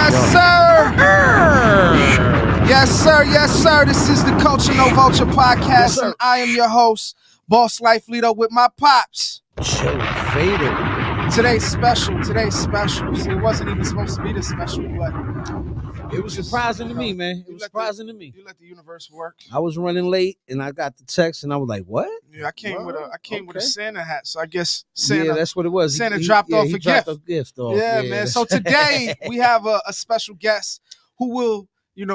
Yes, sir. This is the Culture No Vulture podcast, and I am your host, Boss Life Leader, with my pops. Joe Fatal. Today's special. See, it wasn't even supposed to be this special, but it was surprising to me, man. It was surprising to me. You let the universe work. I was running late, and I got the text, and I was like, "What?" Yeah, I came with a Santa hat, so I guess Santa. Yeah, that's what it was. Santa dropped off a gift. Yeah, man. So today we have a special guest who will,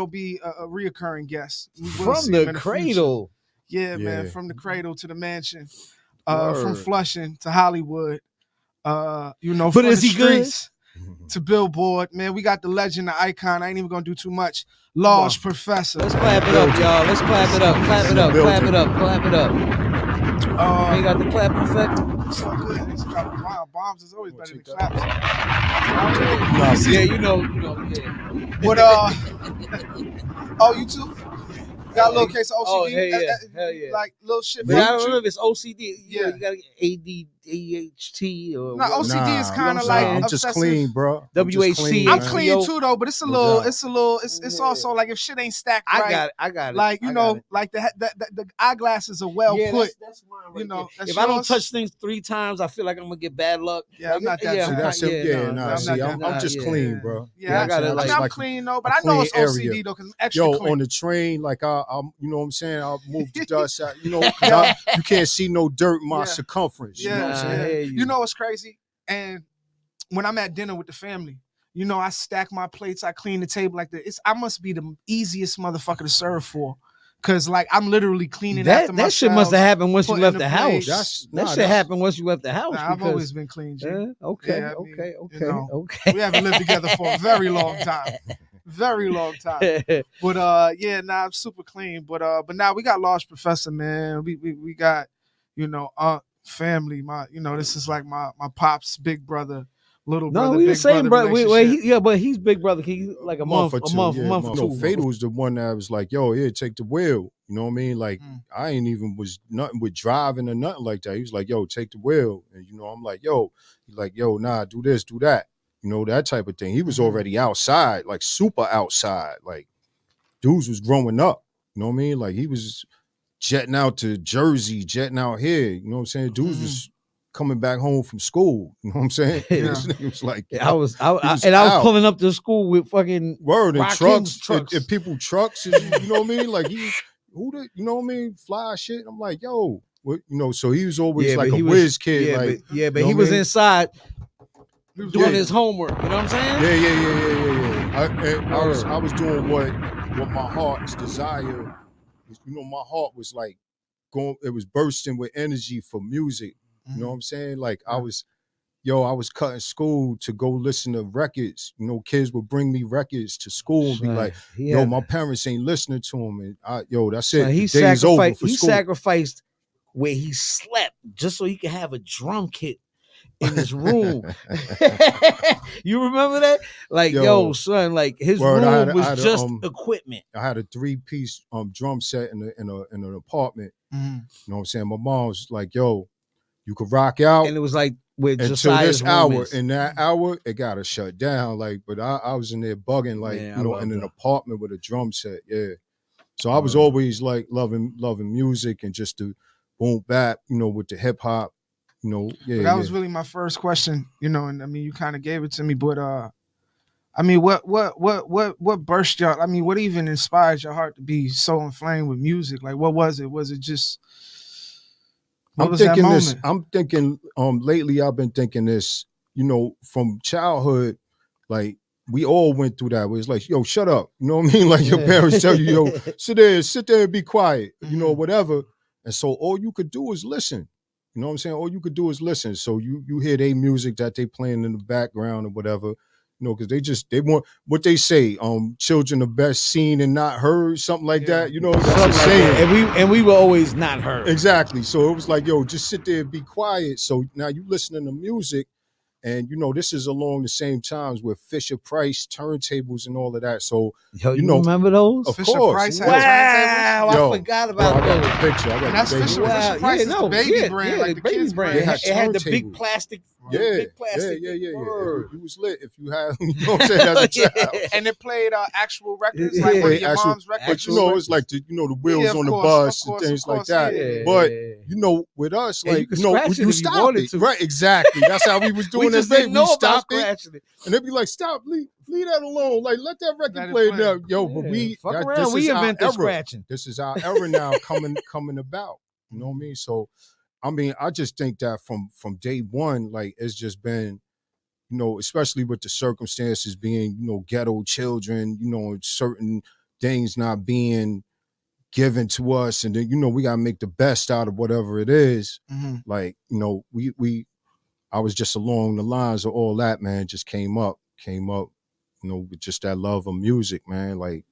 be a reoccurring guest from the cradle. Yeah, man, from the cradle to the mansion, from Flushing to Hollywood. But from is the he streets to Billboard, man. We got the legend, the icon. I ain't even gonna do too much. Large Professor. Let's clap it up, y'all. Let's clap it up. Clap it up. Clap it up. Clap it up. You got the clap effect. So good. These bombs is always better than claps. Yeah, you know. But oh, you too. Got a little case of OCD. Oh, hell yeah. Like little shit. But I don't know if it's OCD. Yeah, you gotta get ADHD or OCD is kind of like I'm obsessive. just clean, bro. WHC. I'm clean too, though. But it's also like if shit ain't stacked right. I got it. Like like the eyeglasses are well put. That's mine right there. If I don't touch things 3 times, I feel like I'm gonna get bad luck. Yeah, I'm not that. I'm just clean, bro. Yeah, I got it. I'm clean though, but I know it's OCD though because I'm extra clean. On the train, like I'm, you know what I'm saying? I'll move the dust out. You can't see no dirt in my circumference. Yeah. You know what I'm saying? You know what's crazy? And when I'm at dinner with the family, I stack my plates, I clean the table like that. I must be the easiest motherfucker to serve for. Cause like I'm literally cleaning after myself. That shit must have happened once you left the house. That shit happened once you left the house. I've always been clean, G. Okay. We haven't lived together for a very long time. Very long time. But I'm super clean. But now we got Large Professor, man. We got, family. This is like my pop's big brother, little brother. No, we the same brother. But he's big brother. He's like a month or two. No, Fatal was the one that was like, yo, here, take the wheel. You know what I mean? Like, I ain't even was nothing with driving or nothing like that. He was like, yo, take the wheel. And, I'm like, yo. He's like, yo, nah, do this, do that. That type of thing. He was already outside, like super outside. Like, dudes was growing up. You know what I mean? Like, he was jetting out to Jersey, jetting out here. You know what I'm saying? Dudes was coming back home from school. You know what I'm saying? This nigga was like, I was pulling up to school with fucking word and trucks. And people trucks. And, you know what I mean? Like you know what I mean? Fly shit. I'm like, yo, what? So he was always like a whiz kid. But he was inside doing his homework. You know what I'm saying? Yeah. I was doing what my heart's desire. My heart was like going. It was bursting with energy for music. You know what I'm saying? Like I was cutting school to go listen to records. Kids would bring me records to school and be like, yo, my parents ain't listening to them. And that's it. He sacrificed where he slept just so he could have a drum kit in his room. You remember that? Like, yo son, like his room was just equipment. I had a 3-piece drum set in an apartment. You know what I'm saying? My mom was like, yo, you could rock out. And it was like with until this hour. In that hour, it got to shut down. Like, but I was in there bugging, like, in an apartment with a drum set. Yeah. So I was always like loving music and just to boom bap, with the hip hop. That was really my first question, and I mean, you kind of gave it to me, but what burst y'all? I mean, what even inspired your heart to be so inflamed with music? Like, what was it? Was it just? I'm thinking lately I've been thinking this, from childhood, like we all went through that. Where it's like, yo, shut up. You know what I mean? Like your parents tell you, yo, sit there and be quiet, whatever. And so all you could do is listen. You know what I'm saying? All you could do is listen. So you hear their music that they playing in the background or whatever, because they want what they say. Children are best seen and not heard, something like that. That's a saying. And we were always not heard. Exactly. So it was like, yo, just sit there and be quiet. So now you listening to music And this is along the same times with Fisher Price turntables and all of that. So you remember those? Of Fisher course. Price had wow, turntables. I forgot about bro, I those. got the picture. And that's Fisher Price is the baby brand, like the kids brand. It had the big plastic. Big plastic. Yeah. You was lit if you had, you know what I'm saying, as a child. And it played actual records, like one of your mom's records. But it's like the wheels on the bus and things like that. Yeah. But with us, like you stop it. Right, exactly. That's how we was doing it. We stopped it, and they'd be like, "Stop, leave that alone. Like let that record play now, yo." But we invented scratching. This is our era now coming about. You know what I mean? So. I mean, I just think that from day one, like it's just been, especially with the circumstances being, ghetto children, certain things not being given to us, and then we gotta make the best out of whatever it is. Mm-hmm. Like I was just along the lines of all that, man. Just came up, with just that love of music, man. Like.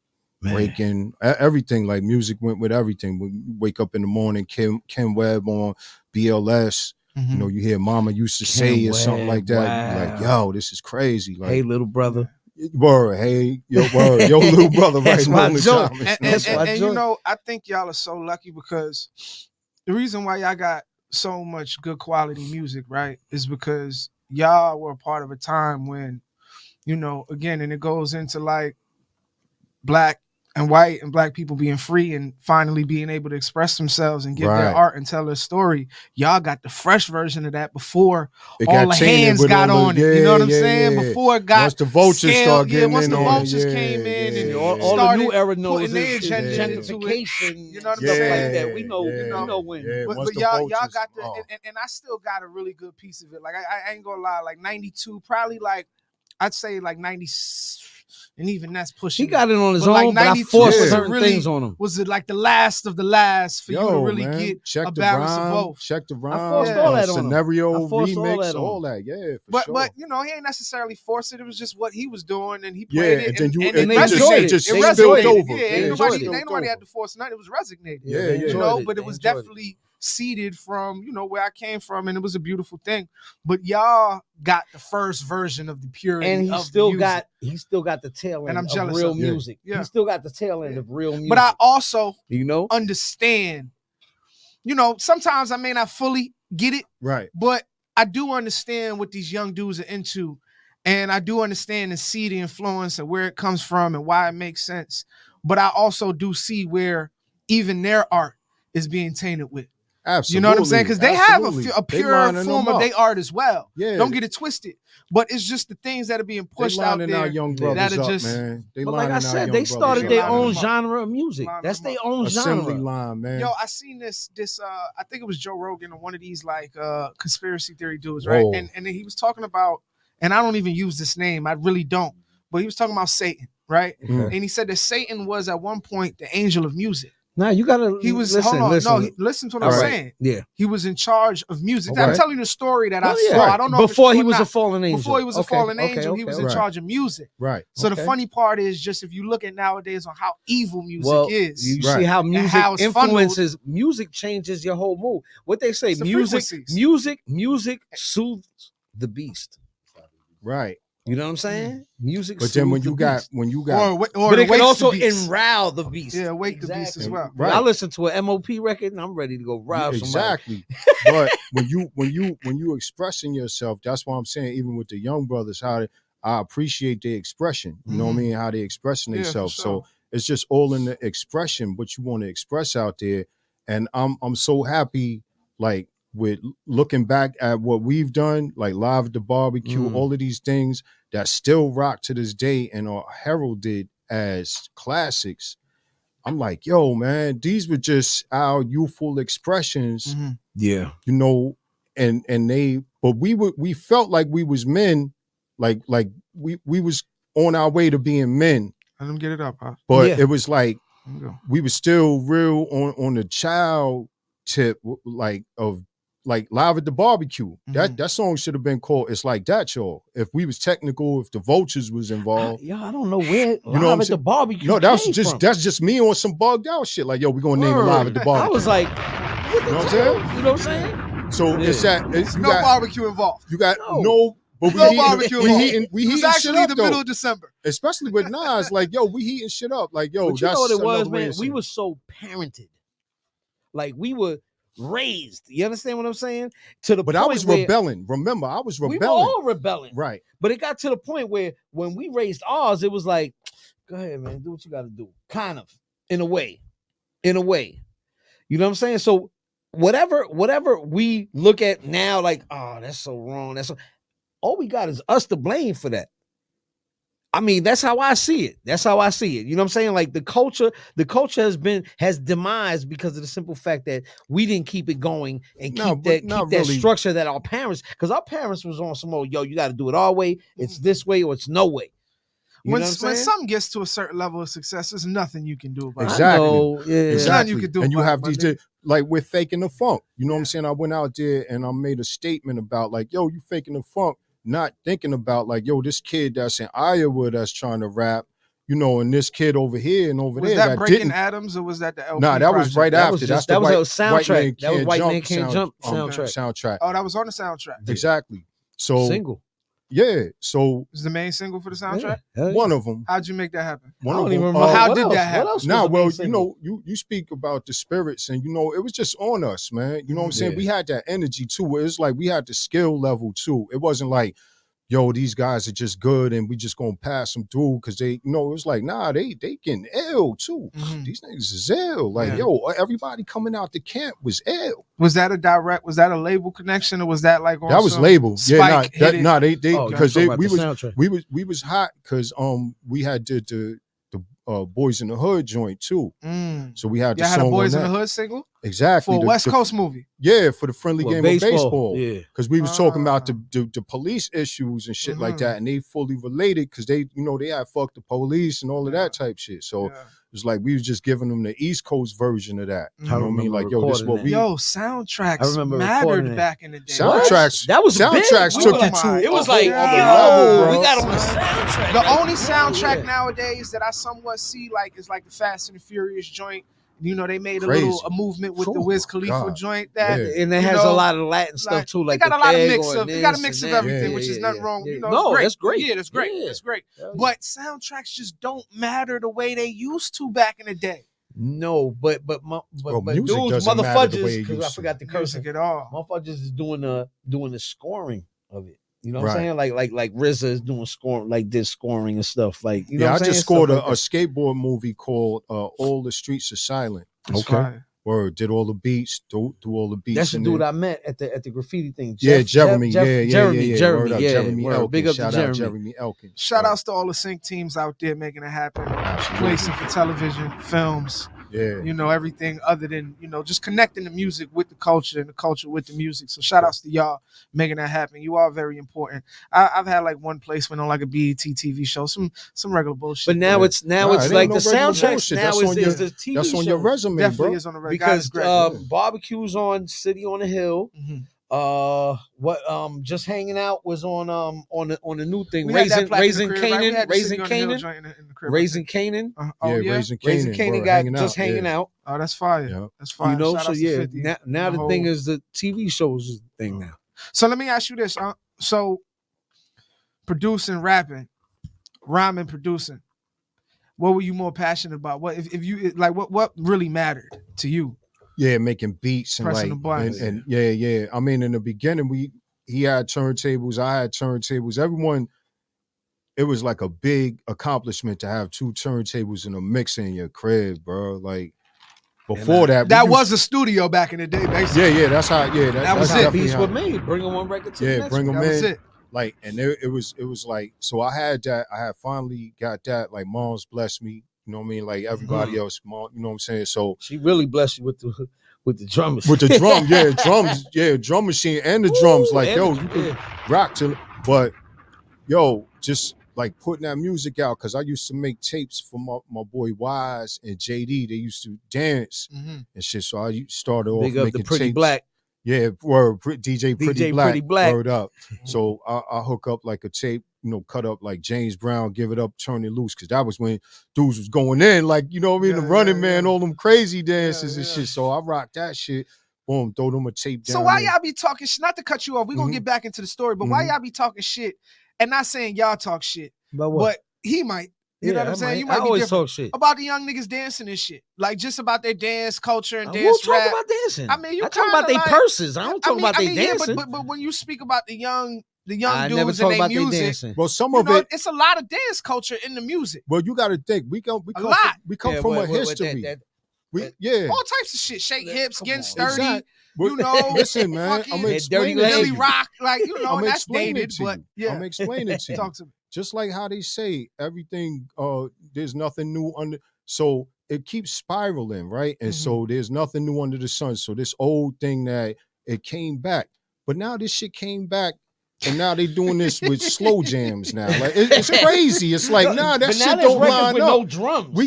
Breaking everything, like music went with everything. When you wake up in the morning, Kim Webb on BLS, mm-hmm. You hear Mama used to say or something like that. Wow. You're like, yo, this is crazy. Like, hey, little brother. Word, hey, yo, little brother, right? That's my joke. And I think y'all are so lucky because the reason why y'all got so much good quality music, right, is because y'all were a part of a time when, again, and it goes into like black and white and black people being free and finally being able to express themselves and give their art and tell their story. Y'all got the fresh version of that before all the hands got on it. You know what I'm saying? Before it got once the vultures started getting once the in vultures came in and all the new era knows putting their agenda into it. You know what I'm saying? Like that. We know when. But y'all got the and I still got a really good piece of it. Like I ain't gonna lie, like 92, probably like I'd say like 90. And even that's pushing. He got it on his own, but I forced certain things on him. Was it like the last of the last for you to really get a balance of both? Check the rhyme. I forced all that on him. Scenario, remix, all that. Yeah, but he ain't necessarily forced it. It was just what he was doing, and he played it. And it just resonated. spilled over. Yeah, ain't nobody had to force nothing. It was resonated. Yeah. But it was definitely seeded from where I came from, and it was a beautiful thing. But y'all got the first version of the purity, and he still got the tail end of real music. Yeah. He still got the tail end of real music. But I also understand. Sometimes I may not fully get it, right? But I do understand what these young dudes are into, and I do understand and see the influence and where it comes from and why it makes sense. But I also do see where even their art is being tainted with. Absolutely. You know what I'm saying? Because they have a pure form of their art as well. Yeah. Don't get it twisted. But it's just the things that are being pushed out there. Our young brothers that are just, man. But like I said, they started their own genre of music. That's their own assembly genre. Line, man. Yo, I seen this I think it was Joe Rogan or one of these like conspiracy theory dudes, right? And then he was talking about, and I don't even use this name, I really don't, but he was talking about Satan, right? Mm-hmm. And he said that Satan was at one point the angel of music. Now you gotta. He was. Listen, hold on. listen. No, listen to what I'm saying. Yeah. He was in charge of music. I'm telling you the story that I saw. Right. I don't know. Before he was a fallen angel. Before he was a fallen angel, he was in charge of music. Right. So the funny part is just if you look at nowadays on how evil music is. You see how music influences. Music changes your whole mood. What they say, music soothes the beast. Right. You know what I'm saying? Music. But then when you got, but it can also enrouse the beast. Yeah, wake the beast as well. Right. I listen to an MOP record and I'm ready to go rob somebody. Exactly. But when you expressing yourself, that's why I'm saying even with the young brothers, how I appreciate their expression. You know what I mean? How they expressing themselves. Sure. So it's just all in the expression, what you want to express out there. And I'm so happy, like with looking back at what we've done, like Live at the Barbecue, all of these things that still rock to this day and are heralded as classics. I'm like, yo, man, these were just our youthful expressions. Mm-hmm. Yeah. And we felt like we was men, like we was on our way to being men. Let them get it up, huh? But it was like we were still real on the child tip, like Live at the Barbecue. That song should have been called It's Like That, y'all. If we was technical, if the Vultures was involved. I don't know where Live at the Barbecue. No, that's just me on some bugged out shit. Like, yo, we're gonna name it Live at the Barbecue. I was like, you know what I'm saying? You know what I'm saying? So it's that no barbecue involved. You got no But no barbecue. We it was actually the middle of December. Especially with Nas, like, yo, we heating shit up. Like, yo, but you that's know what it was, man. We were so parented. Like, we were raised. You understand what I'm saying? To the but point I was rebelling. Remember, I was rebelling. We were all rebelling. Right. But it got to the point where when we raised ours, it was like, go ahead, man, do what you got to do. Kind of, in a way. You know what I'm saying? So whatever we look at now, like, oh, that's so wrong. All we got is us to blame for that. I mean, that's how I see it. You know what I'm saying? Like, the culture has demised because of the simple fact that we didn't keep it going and keep that structure that our parents, because our parents was on some old, yo, you got to do it our way. It's this way or it's no way. When something gets to a certain level of success, there's nothing you can do about it. Exactly. There's nothing you can do. And you have these, like, we're faking the funk. You know what I'm saying? I went out there and I made a statement about, like, yo, you faking the funk. Not thinking about, like, yo, this kid that's in Iowa that's trying to rap, and this kid over here and over there. Was that Breaking Adams or was that the LP? Nah, that was right after. That was a soundtrack. That was White Man Can't Jump soundtrack. Oh, that was on the soundtrack. Exactly. So single. Yeah. So is the main single for the soundtrack? Yeah. One of them. How'd you make that happen? One of them. How did that happen? Nah, well, you speak about the spirits, and it was just on us, man. You know what I'm saying? We had that energy too. It was like we had the skill level too. It wasn't like, yo, these guys are just good and we just gonna pass them through because they, it was like, nah, they getting ill too. Mm-hmm. These niggas is ill. Like, yo, everybody coming out the camp was ill. Was that a label connection, or was that like on that was label? Yeah, they because we was hot because we had the Boys in the Hood joint too. So we had the song had a Boys in the Hood single? Exactly. For a West Coast movie. Yeah, for the friendly game of baseball. Yeah. Because we was talking about the police issues and shit like that, and they fully related because they, they had fucked the police and all of that type shit. So it was like we was just giving them the East Coast version of that. You know what I mean? Like, yo, this is what we soundtracks mattered back in the day. Soundtracks. That was soundtracks big. took you to it was like, yo, we got on the soundtrack. The only soundtrack nowadays that I somewhat see is like the Fast and the Furious joint. They made a movement with the Wiz Khalifa joint and it has a lot of Latin stuff too. Like they got a lot of mix of everything, which is nothing wrong. No, that's great. Yeah, that's great. That's great. But soundtracks just don't matter the way they used to back in the day. No, but dudes, motherfuckers, because I forgot the cursing at all. Motherfuckers is doing the scoring of it. You know what I'm saying? Like RZA is doing scoring, like this scoring and stuff. Like, you know what I'm saying? I just scored a skateboard movie called All the Streets Are Silent. Okay. Word, did all the beats, do all the beats. That's the dude I met at the graffiti thing. Jeremy. Jeremy. Jeremy Elkins. Big up Shout to out Jeremy Elkins. Shout outs to all the sync teams out there making it happen. Placing for television, films. Yeah. Everything other than, just connecting the music with the culture and the culture with the music. So shout outs to y'all making that happen. You are very important. I've had like one placement on like a BET TV show, some regular bullshit. But now it's like the soundtracks now is the TV That's on show. your resume, Definitely bro. is on the resume. Because barbecue's on City on the Hill. Mm-hmm. Just hanging out was on the new thing. Raising Canaan. Raising Canaan. Raising Canaan got just hanging out. Oh, that's fire. Yeah. That's fire. So now the thing is the TV shows is the thing now. So let me ask you this. So producing, rapping, rhyming, producing. What were you more passionate about? What if you like what really mattered to you? Yeah, making beats and pressing the buttons. And yeah. I mean, in the beginning, he had turntables, I had turntables. Everyone, it was like a big accomplishment to have two turntables and a mixer in your crib, bro. Like before that was a studio back in the day, basically. Yeah, that's how. Yeah, that was it. Beats with me, bring them one record to the next bring them in. That was it. Like, and it was like, so I had that. I had finally got that. Like, mom's blessed me. You know what I mean? Like everybody else, mom. You know what I'm saying? So she really blessed you with the drum machine. With the drum, drum machine and the drums. Like, yo, you can rock to. But yo, just like putting that music out, because I used to make tapes for my boy Wise and JD. They used to dance and shit. So I started off Big up making the Pretty tapes. Black. Yeah, word, DJ Pretty Black. Word up. So I hook up like a tape, cut up like James Brown, Give It Up, Turn It Loose, because that was when dudes was going in, like, you know what I mean? The Running Man, all them crazy dances and shit. So I rocked that shit. boom, throw them a tape down. So why there. y'all be talking shit? Not to cut you off, we're gonna get back into the story, but why y'all be talking shit and not saying y'all talk shit? But he might. You know what I'm saying? You might be different shit about the young niggas dancing and shit, like just about their dance culture and dance we'll rap. talk about dancing. I mean, you talk about their purses. I don't talk about their dancing. Yeah, but when you speak about the young I never dudes talk and about their music, dancing. Well, some of it, it's a lot of dance culture in the music. Well, you got to think we come from a history. All types of shit, shake hips, getting sturdy. Exactly. You know, listen, man, I'm gonna explain Billy Rock, like that's dated, but I'm explaining to you. Talk to me. Just like how they say everything, there's nothing new under. So it keeps spiraling, right? And so there's nothing new under the sun. So this old thing that it came back, but now this shit came back. And now they doing this with slow jams now. Like it's crazy. It's like, nah, that shit don't line with up. No drums.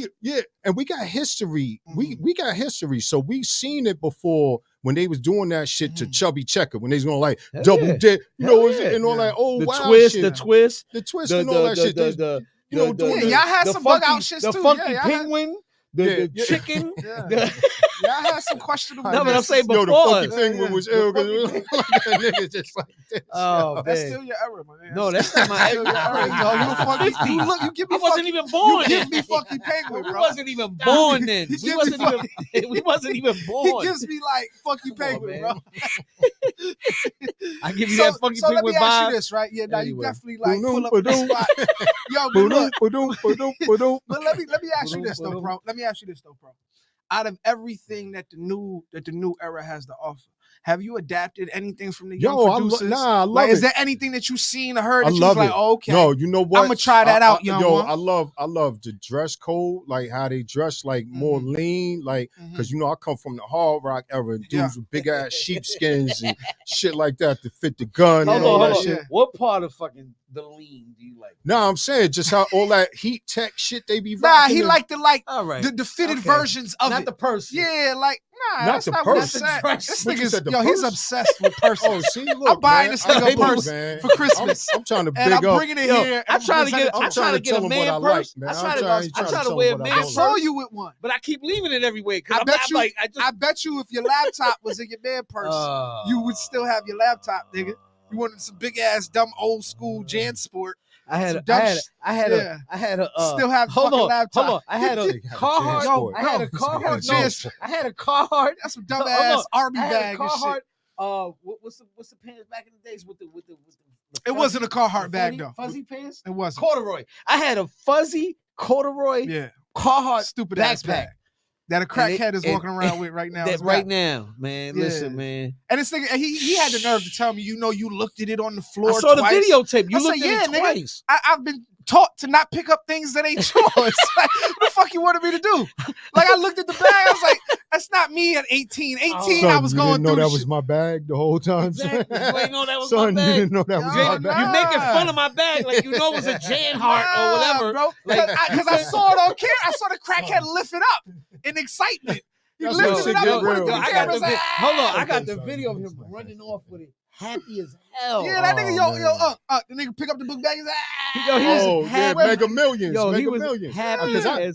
And we got history. We got history. So we seen it before when they was doing that shit to Chubby Checker, when they was going like double dip, and all that. Oh, the wow, twist, shit. the twist, and all that shit. Y'all had some bug out shit too. The funky penguin. The chicken. Y'all had some questionable. No, but I'm saying before. The funky penguin was ill because it was like that nigga just like this. Oh, that's still your era, man. No, that's not my era. You wasn't even born. You give me funky penguin, bro. We wasn't even born then. We wasn't even born. He gives me like funky penguin, bro. I give you that funky penguin vibe. So let me ask you this, right? Yeah, now you definitely like pull up the spot. Yo, but look. But let me ask you this though, bro. Let me ask you this though, bro. Out of everything that the new era has to offer, have you adapted anything from the young producers? I love it. Is there anything that you've seen or heard that you was like, oh, okay? No, you know what? I'm gonna try that out, young one. I love the dress code, like how they dress, like more lean, like because I come from the hard rock era, and dudes with big ass sheepskins and shit like that to fit the gun and all that shit. What part of fucking the lean do you like? No, I'm saying just how all that heat tech shit they be rocking. Nah, he liked the fitted versions of not it. the person. Yeah, like not the person. This nigga's he's obsessed with person. Oh, see, look, I'm buying this nigga a purse for Christmas. I'm trying to big and I'm up. bringing it here. I'm trying to get a man purse. I'm trying to wear a man purse. I saw you with one, but I keep leaving it everywhere. I bet you if your laptop was in your man purse, you would still have your laptop, nigga. You wanted some big ass dumb old school JanSport. I had a still have fucking laptop. Hold on. I had a Carhartt. I had a Carhartt. That's some dumb ass army bag and shit. What's the pants back in the days with the it wasn't a Carhartt bag though. Fuzzy pants? It wasn't. Corduroy. I had a fuzzy corduroy Carhartt stupid backpack. Ass bag. That a crackhead is walking around with right now. Right now, man. Yeah. Listen, man. And this nigga, he had the nerve to tell me, you looked at it on the floor. I saw twice. the videotape. You looked at it twice. I've been taught to not pick up things that ain't yours. Like, what the fuck you wanted me to do? Like, I looked at the bag. I was like, that's not me at 18. 18, I was going through. You didn't know that was my bag the whole time. Exactly. You ain't know that was my bag. You didn't know that was my bag. You're making fun of my bag like you know it was a Jan Hart or whatever, bro. Because I saw it on camera. I saw the crackhead lift it up in excitement. He lifted it up and put it to the camera. Hold on, I got the video of him running off with it. Happy as hell. Yeah, that nigga, the nigga pick up the book bag. He's Mega Millions. Yo, Mega he was Millions. Happy as I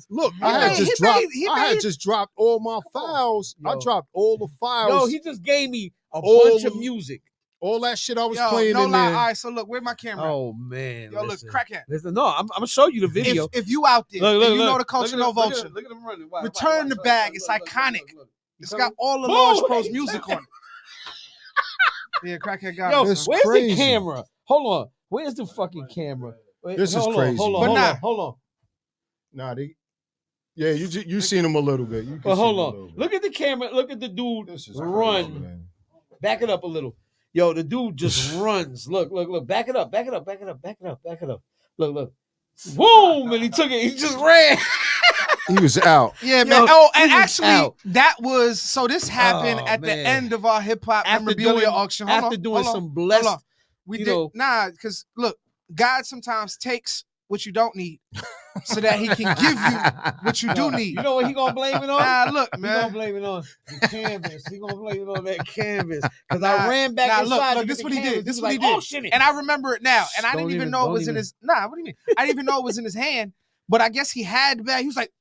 had just dropped all my files. I dropped all the files. Yo, he just gave me a bunch of music. All that shit I was playing no in lie. there. All right, so look, where's my camera? Oh man, yo, look, crackhead. Listen, no, I'm gonna show you the video. If you out there, look, you know the Culture No Vulture. Look at him running. Return the bag. It's iconic. It's got all the Large Pro's music on it. Yeah, crackhead got it. Yo, where's the camera? Hold on. Where's the fucking camera? This is crazy. Hold on. Nah, you seen him a little bit. But hold on. Look at the camera. Look at the dude run. Crazy, back it up a little. Yo, the dude just runs. Look. Back it up. Look. Boom! And he took it. He just ran. He was out. Yeah, man. And actually, that was so. This happened at the end of our hip hop memorabilia auction. After doing some blessed, we did because look, God sometimes takes what you don't need, so that He can give you what you do need. You know what He gonna blame it on? Look, man. He gonna blame it on the canvas. He gonna blame it on that canvas because I ran back inside. Look, this is what he did. This is what he did. Oh, shit. And I remember it now. And I didn't even know it was in his. What do you mean? I didn't even know it was in his hand. But I guess he had the bag. He was like,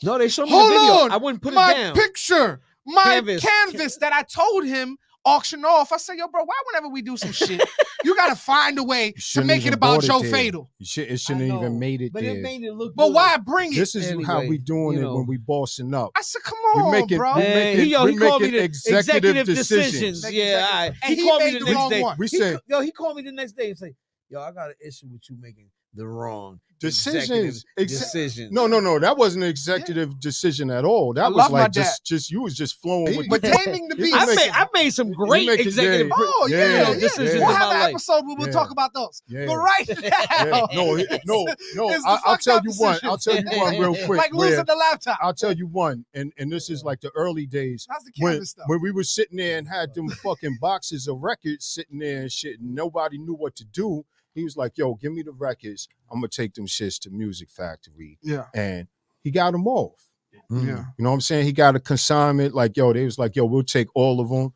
no, they showed me the video. Hold on, I wouldn't put it my down. picture. my canvas that I told him auction off. I said, yo, bro, why whenever we do some shit, you gotta find a way to make it about Joe Fatal. It shouldn't even made it but there. It made it look but good. Why bring it? This is how we doing it when we bossing up. I said, come on, bro. He called me the executive decisions. Yeah, all right. And he called me the wrong next day. one. He called me the next day and said, yo, I got an issue with you making the wrong decisions. No, that wasn't an executive decision at all. That was like just you was just flowing with but taming the beast. I made some great executive decisions in we'll my have an life. episode where we'll talk about those. But right now, I'll tell you one. I'll tell you one real quick. Like losing the laptop. I'll tell you one, and this is like the early days when we were sitting there and had them fucking boxes of records sitting there and shit, and nobody knew what to do. He was like, yo, give me the records. I'm going to take them shits to Music Factory. Yeah. And he got them off. Yeah. You know what I'm saying? He got a consignment. Like, yo, they was like, yo, we'll take all of them.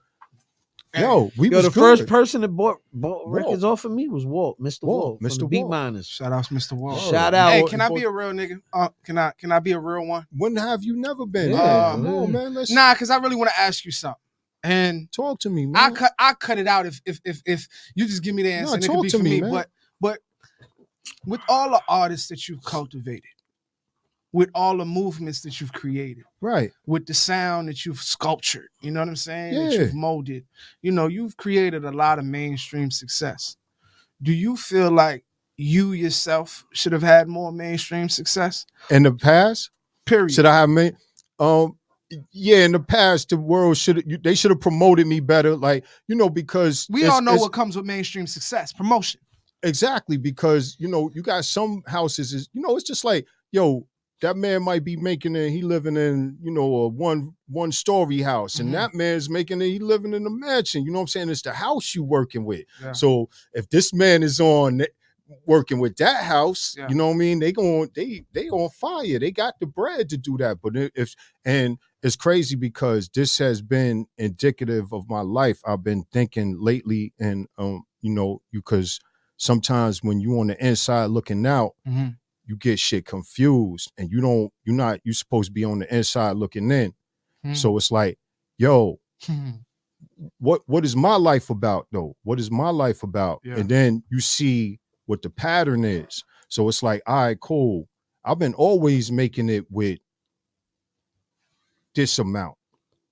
Yo, the first person that bought records off of me was Walt, Mr. Walt, from the Beat Miners. Shout out to Mr. Walt. Shout out. Hey, can I be a real nigga? Can I be a real one? When have you never been? No, man. Nah, because I really want to ask you something. And talk to me, man. I cut it out if you just give me the answer. No, and it could be for me, but with all the artists that you've cultivated, with all the movements that you've created, right? With the sound that you've sculptured, you know what I'm saying? Yeah. That you've molded, you've created a lot of mainstream success. Do you feel like you yourself should have had more mainstream success in the past? Period. Should I have yeah, in the past, the world they should have promoted me better. Like, because we all know what comes with mainstream success, promotion. Exactly, because, you got some houses, it's just like, yo, that man might be making he living in, a one-story house, and that man's making he living in a mansion. You know what I'm saying? It's the house you working with. Yeah. So if this man is working with that house, you know what I mean? They on fire. They got the bread to do that. But and it's crazy because this has been indicative of my life. I've been thinking lately, and because sometimes when you on the inside looking out, you get shit confused, and you're supposed to be on the inside looking in. So it's like, yo, what is my life about though? What is my life about? Yeah. And then you see what the pattern is. So it's like, all right, cool. I've been always making it with this amount.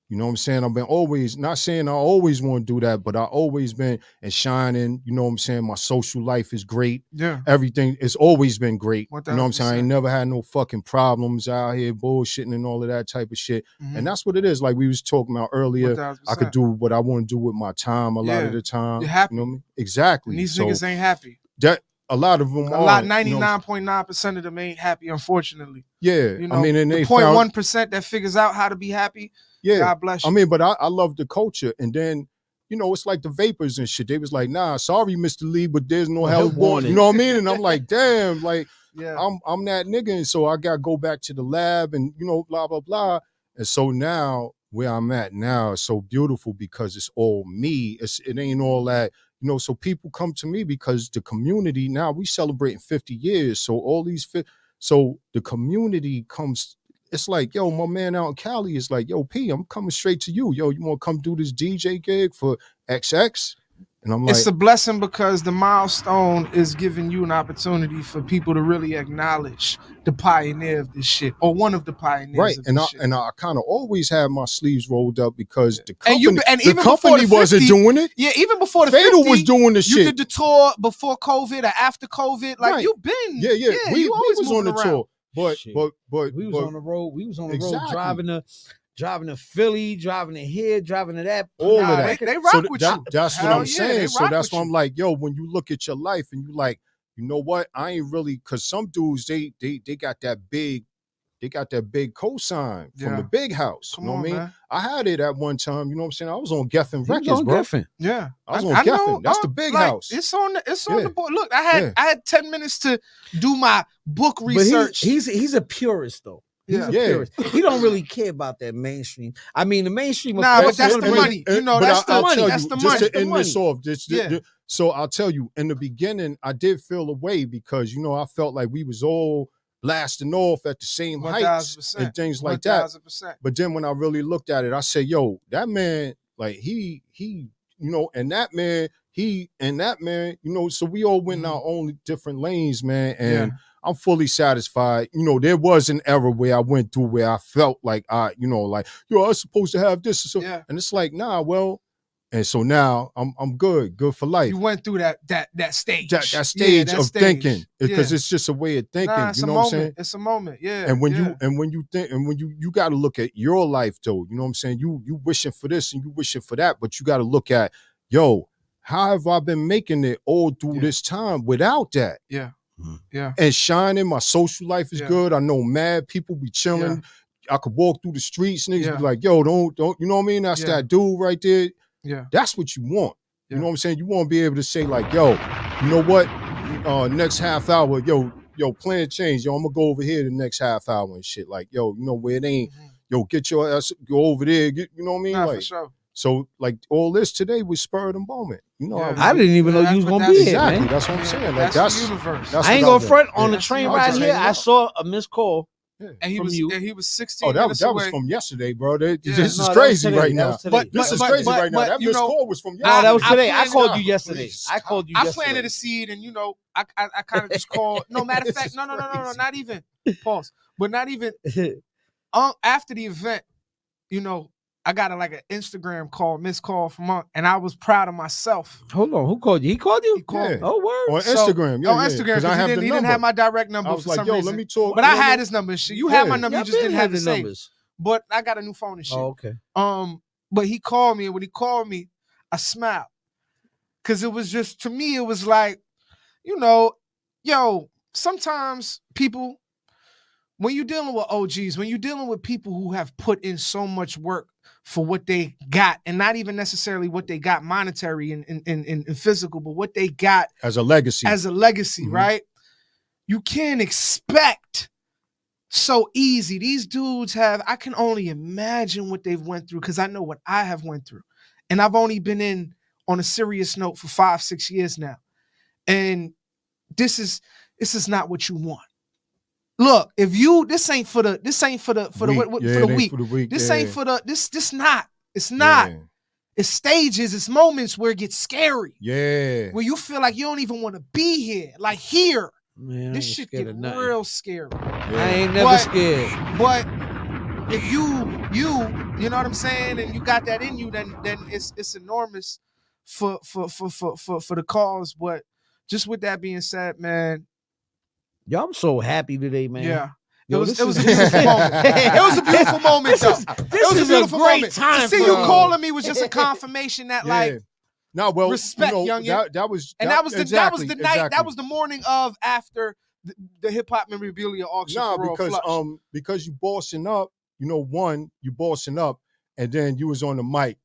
You know what I'm saying? I've been always, not saying I always want to do that, but I always been and shining. You know what I'm saying? My social life is great. Yeah. Everything, it's always been great. 1,000%. You know what I'm saying? I ain't never had no fucking problems out here, bullshitting and all of that type of shit. And that's what it is. Like we was talking about earlier, 1,000%. I could do what I want to do with my time a lot of the time. You're happy. You know what I mean? Exactly. And these niggas ain't happy. A lot of them are. 99.9% of them ain't happy, unfortunately. Yeah. I mean, and they 0.1% that figures out how to be happy. Yeah. God bless you. I mean, but I love the culture. And then, it's like the vapors and shit. They was like, nah, sorry, Mr. Lee, but there's no health warning. You know what I mean? And I'm like, damn, like, I'm that nigga. And so I got to go back to the lab and, blah, blah, blah. And so now where I'm at now is so beautiful because it's all me. It ain't all that. So people come to me because the community, now we celebrating 50 years. So all these, so the community comes, it's like, yo, my man out in Cali is like, yo, P, I'm coming straight to you. Yo, you want to come do this DJ gig for XX? And I'm like, it's a blessing because the milestone is giving you an opportunity for people to really acknowledge the pioneer of this shit, or one of the pioneers. Right, of and this shit. I kind of always had my sleeves rolled up because the company, company wasn't doing it. Yeah, even before the Fatal was doing the shit. You did the tour before COVID or after COVID, like you've been. Yeah. We was on the tour, but we was on the road. We was on the road driving to Philly, driving to here, driving to that. All of that. They rock with you. That's what I'm saying. So that's why I'm like, yo, when you look at your life and you like, you know what? I ain't really, because some dudes, they got that big cosign from the big house. You know what I mean? Man. I had it at one time, you know what I'm saying? I was on Geffen Records, bro. Geffen. Yeah. I was on Geffen. That's the big house. It's on the board. Look, I had 10 minutes to do my book research. But he's a purist though. He's a purist. He don't really care about that mainstream. I mean, the mainstream. Nah, but that's the money. That's the money. That's the money. Just to end this off, so I'll tell you, in the beginning, I did feel away because, I felt like we was all blasting off at the same heights and things like that. But then when I really looked at it, I said, yo, that man, like he, you know, and that man, you know, so we all went in our own different lanes, man. And I'm fully satisfied. You know, there was an era where I went through where I felt like you know, like, yo, I was supposed to have this. So, and it's like, nah, well, and so now I'm good for life. You went through that stage. That stage of thinking. Because it's just a way of thinking. Nah, you know what I'm saying? It's a moment, yeah. And when you think, and when you gotta look at your life though, you know what I'm saying? You wishing for this and you wishing for that, but you gotta look at, yo, how have I been making it all through this time without that? Yeah. Yeah. And shining, my social life is good. I know mad people be chilling. I could walk through the streets, niggas be like, yo, don't, you know what I mean? That's that dude right there. Yeah. That's what you want. You know what I'm saying? You want to be able to say like, yo, you know what? Next half hour, yo, plan change. Yo, I'm gonna go over here the next half hour and shit. Like, yo, you know where it ain't, yo, get your ass, go over there, you know what I mean? Nah, like, for sure. So like all this today was spur of the moment. You know, I didn't even know you was gonna be here, man. That's what I'm saying. Like that's the universe. I ain't gonna front on the train ride here. I saw a missed call. And he was 16 that minutes away. was from yesterday, bro. This is crazy right now. This is crazy right now. That missed call was from yesterday. That was today. I called you yesterday. I planted a seed, and you know, I kind of just called. No, matter of fact, no, not even. Pause. But not even. After the event, you know, I got an Instagram call, missed call from Monk, and I was proud of myself. Hold on, who called you? He called you? He called me. Oh, word. On Instagram, on Instagram, because he didn't have my direct number. I was for like, some yo, reason. let me talk. But I had his number and shit. You had my number, you just didn't have the numbers. But I got a new phone and shit. Oh, okay. But he called me, and when he called me, I smiled. Cause it was just, to me, it was like, you know, yo, sometimes people, when you're dealing with OGs, when you're dealing with people who have put in so much work for what they got, and not even necessarily what they got monetary and physical, but what they got as a legacy, right? You can't expect so easy. These dudes I can only imagine what they've went through, because I know what I have went through. And I've only been in on a serious note for 5-6 years now. And this is not what you want. Look, if you, this ain't for the week. This ain't for the, this not. It's not. Yeah. It's stages, it's moments where it gets scary. Yeah. Where you feel like you don't even want to be here. Like here. Man, this shit get real scary. Yeah. I ain't never scared. But if you know what I'm saying, and you got that in you, then it's enormous for the cause. But just with that being said, man. Yo, I'm so happy today, man. Yeah. It was a beautiful moment. It was a beautiful moment, though. It was a beautiful moment. To see you calling me was just a confirmation that, like, respect, young. That was the night. That was the morning of after the hip hop memorabilia auction. Because you bossing up. You know, you bossing up, and then you was on the mic.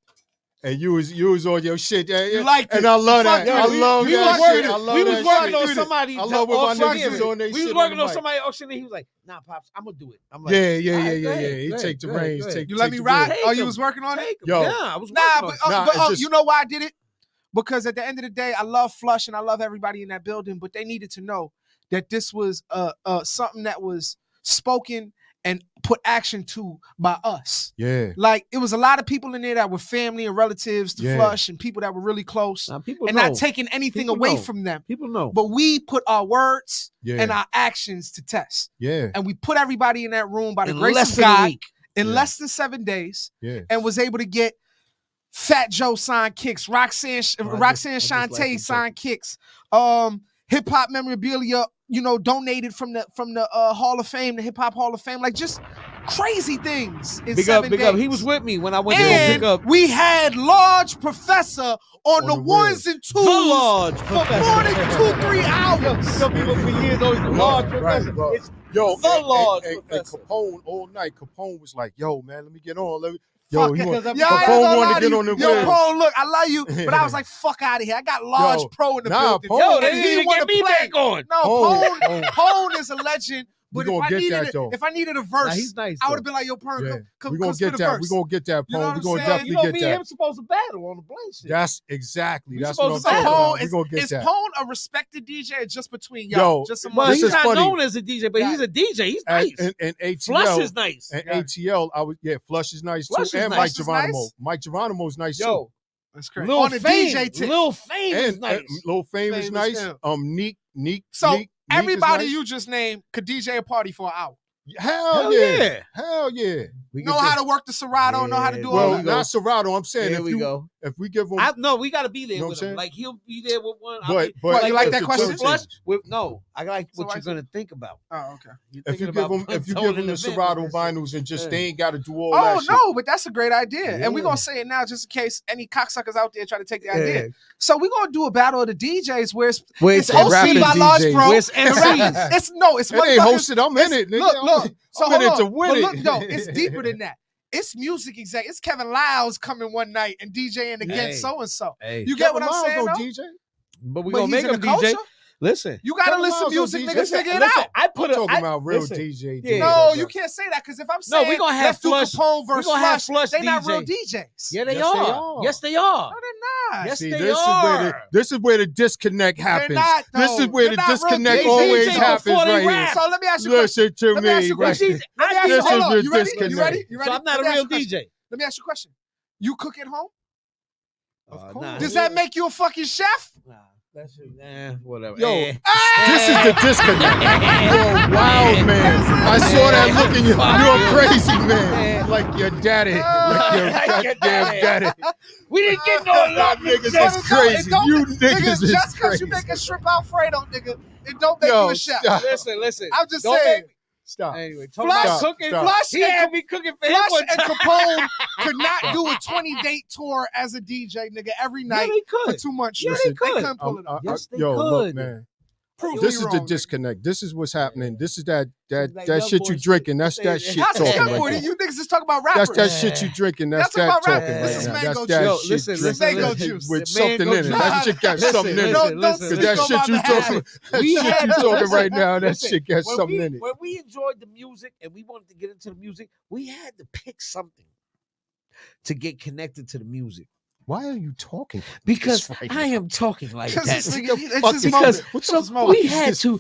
And you was on your shit, You liked it. And I love that. I love that shit. I love that shit. We was working on somebody. I love when my niggas was on their shit. We was working on somebody auction, and he was like, "Nah, pops, I'm gonna do it." I'm like, yeah. He take the reins. You let me ride? Oh, you was working on it? Yo, yeah, I was working on it. You know why I did it? Because at the end of the day, I love Flush and I love everybody in that building, but they needed to know that this was something that was spoken and put action to by us. Yeah. Like, it was a lot of people in there that were family and relatives to Flush, and people that were really close. Not taking anything away from them. People know. But we put our words and our actions to test. Yeah. And we put everybody in that room by the grace of God in less than 7 days. Yeah. And was able to get Fat Joe signed kicks, Roxanne Shante signed kicks, hip hop memorabilia, you know, donated from the Hall of Fame, the Hip Hop Hall of Fame, like just crazy things in 7 days. Big up. He was with me when I went to pick up. We had Large Professor on the ones and twos for more than 2-3 hours. Some people for years always Large Professor. Right, and Capone all night. Capone was like, "Yo, man, let me get on." Capone wanted to get on the Yo, Paul, look, I love you, but I was like, fuck out of here. I got Large Pro in the building. They didn't want to play back on. No, Pone is a legend, But if I needed a verse, he's nice, I would have been like, yo, Perm, come we're gonna spit get a that. verse. We're gonna get that, Pone. We're gonna definitely get me that. and him supposed to battle on the Blame shit. That's exactly. That's what I'm talking about. We're gonna get is that. Pone a respected DJ or just between y'all? Well, he's not known as a DJ, but he's a DJ. He's nice. And ATL, Flush is nice. And ATL, Flush is nice too. And Mike Geronimo. Mike Geronimo's nice too. That's crazy. Lil Fame is nice. Lil Fame is nice. Neek. So everybody you just named could DJ a party for an hour. Hell yeah. Hell yeah. We know how to work the Serato, know how to do all that. Well, not Serato. I'm saying if we give him, we got to be there with him. Like he'll be there with one. But you like that question? I like what you're gonna think about. Oh, okay. If you give him the Serato vinyls and just they ain't got to do all that. Oh no, but that's a great idea, and we're gonna say it now just in case any cocksuckers out there try to take the idea. So we're gonna do a battle of the DJs where it's hosted by Large Bro. It's MCs. It's it ain't hosted. I'm in it. Look. So I'm in it to win it. Look, no, it's deeper than that. It's music exec. It's Kevin Lyles coming one night and DJing against so and so. You get what I'm saying? DJ? But we gonna make him DJ. Listen, you gotta listen to music, niggas. Figure it out. I'm talking about real DJ. No, you can't say that because if I'm saying we gonna have Flush, Capone versus Flush, they not real DJs. Yeah, they are. Yes, they are. No, they're not. Yes, they are. This is where the disconnect happens. Not, this is where the disconnect always happens right here. So let me ask you. Listen to me. This is the disconnect. You ready? So I'm not a real DJ. Let me ask you a question. You cook at home? Of course. Does that make you a fucking chef? Nah. Whatever. Yo, this is the disconnect. You're a wild man. I saw that look in you. You're a crazy man. Like your daddy. Like your goddamn daddy. We didn't get no love. Niggas is crazy. You niggas is just because you make a shrimp Alfredo, nigga, it don't make you a chef. Listen. I'm just saying. Stop. Anyway, Flush cooking. Flush he had me cooking for him one and time. Capone could not do a 20-date tour as a DJ, nigga, every night for 2 months. Yeah, they could. They couldn't pull it up. Yes, they could. Look, man. Prove this is wrong, the nigga. Disconnect. This is what's happening. This is that shit you drinking. That's that shit talking right now. You niggas just talk about rappers. That's that shit you drinking. That's that talking right now. That's that shit. This mango juice with something in it. That shit got something in it. Because that shit you talking. That shit you talking right now. That shit got something in it. When we enjoyed the music and we wanted to get into the music, we had to pick something to get connected to the music. Why are you talking? Because I am talking like that. Because we had to.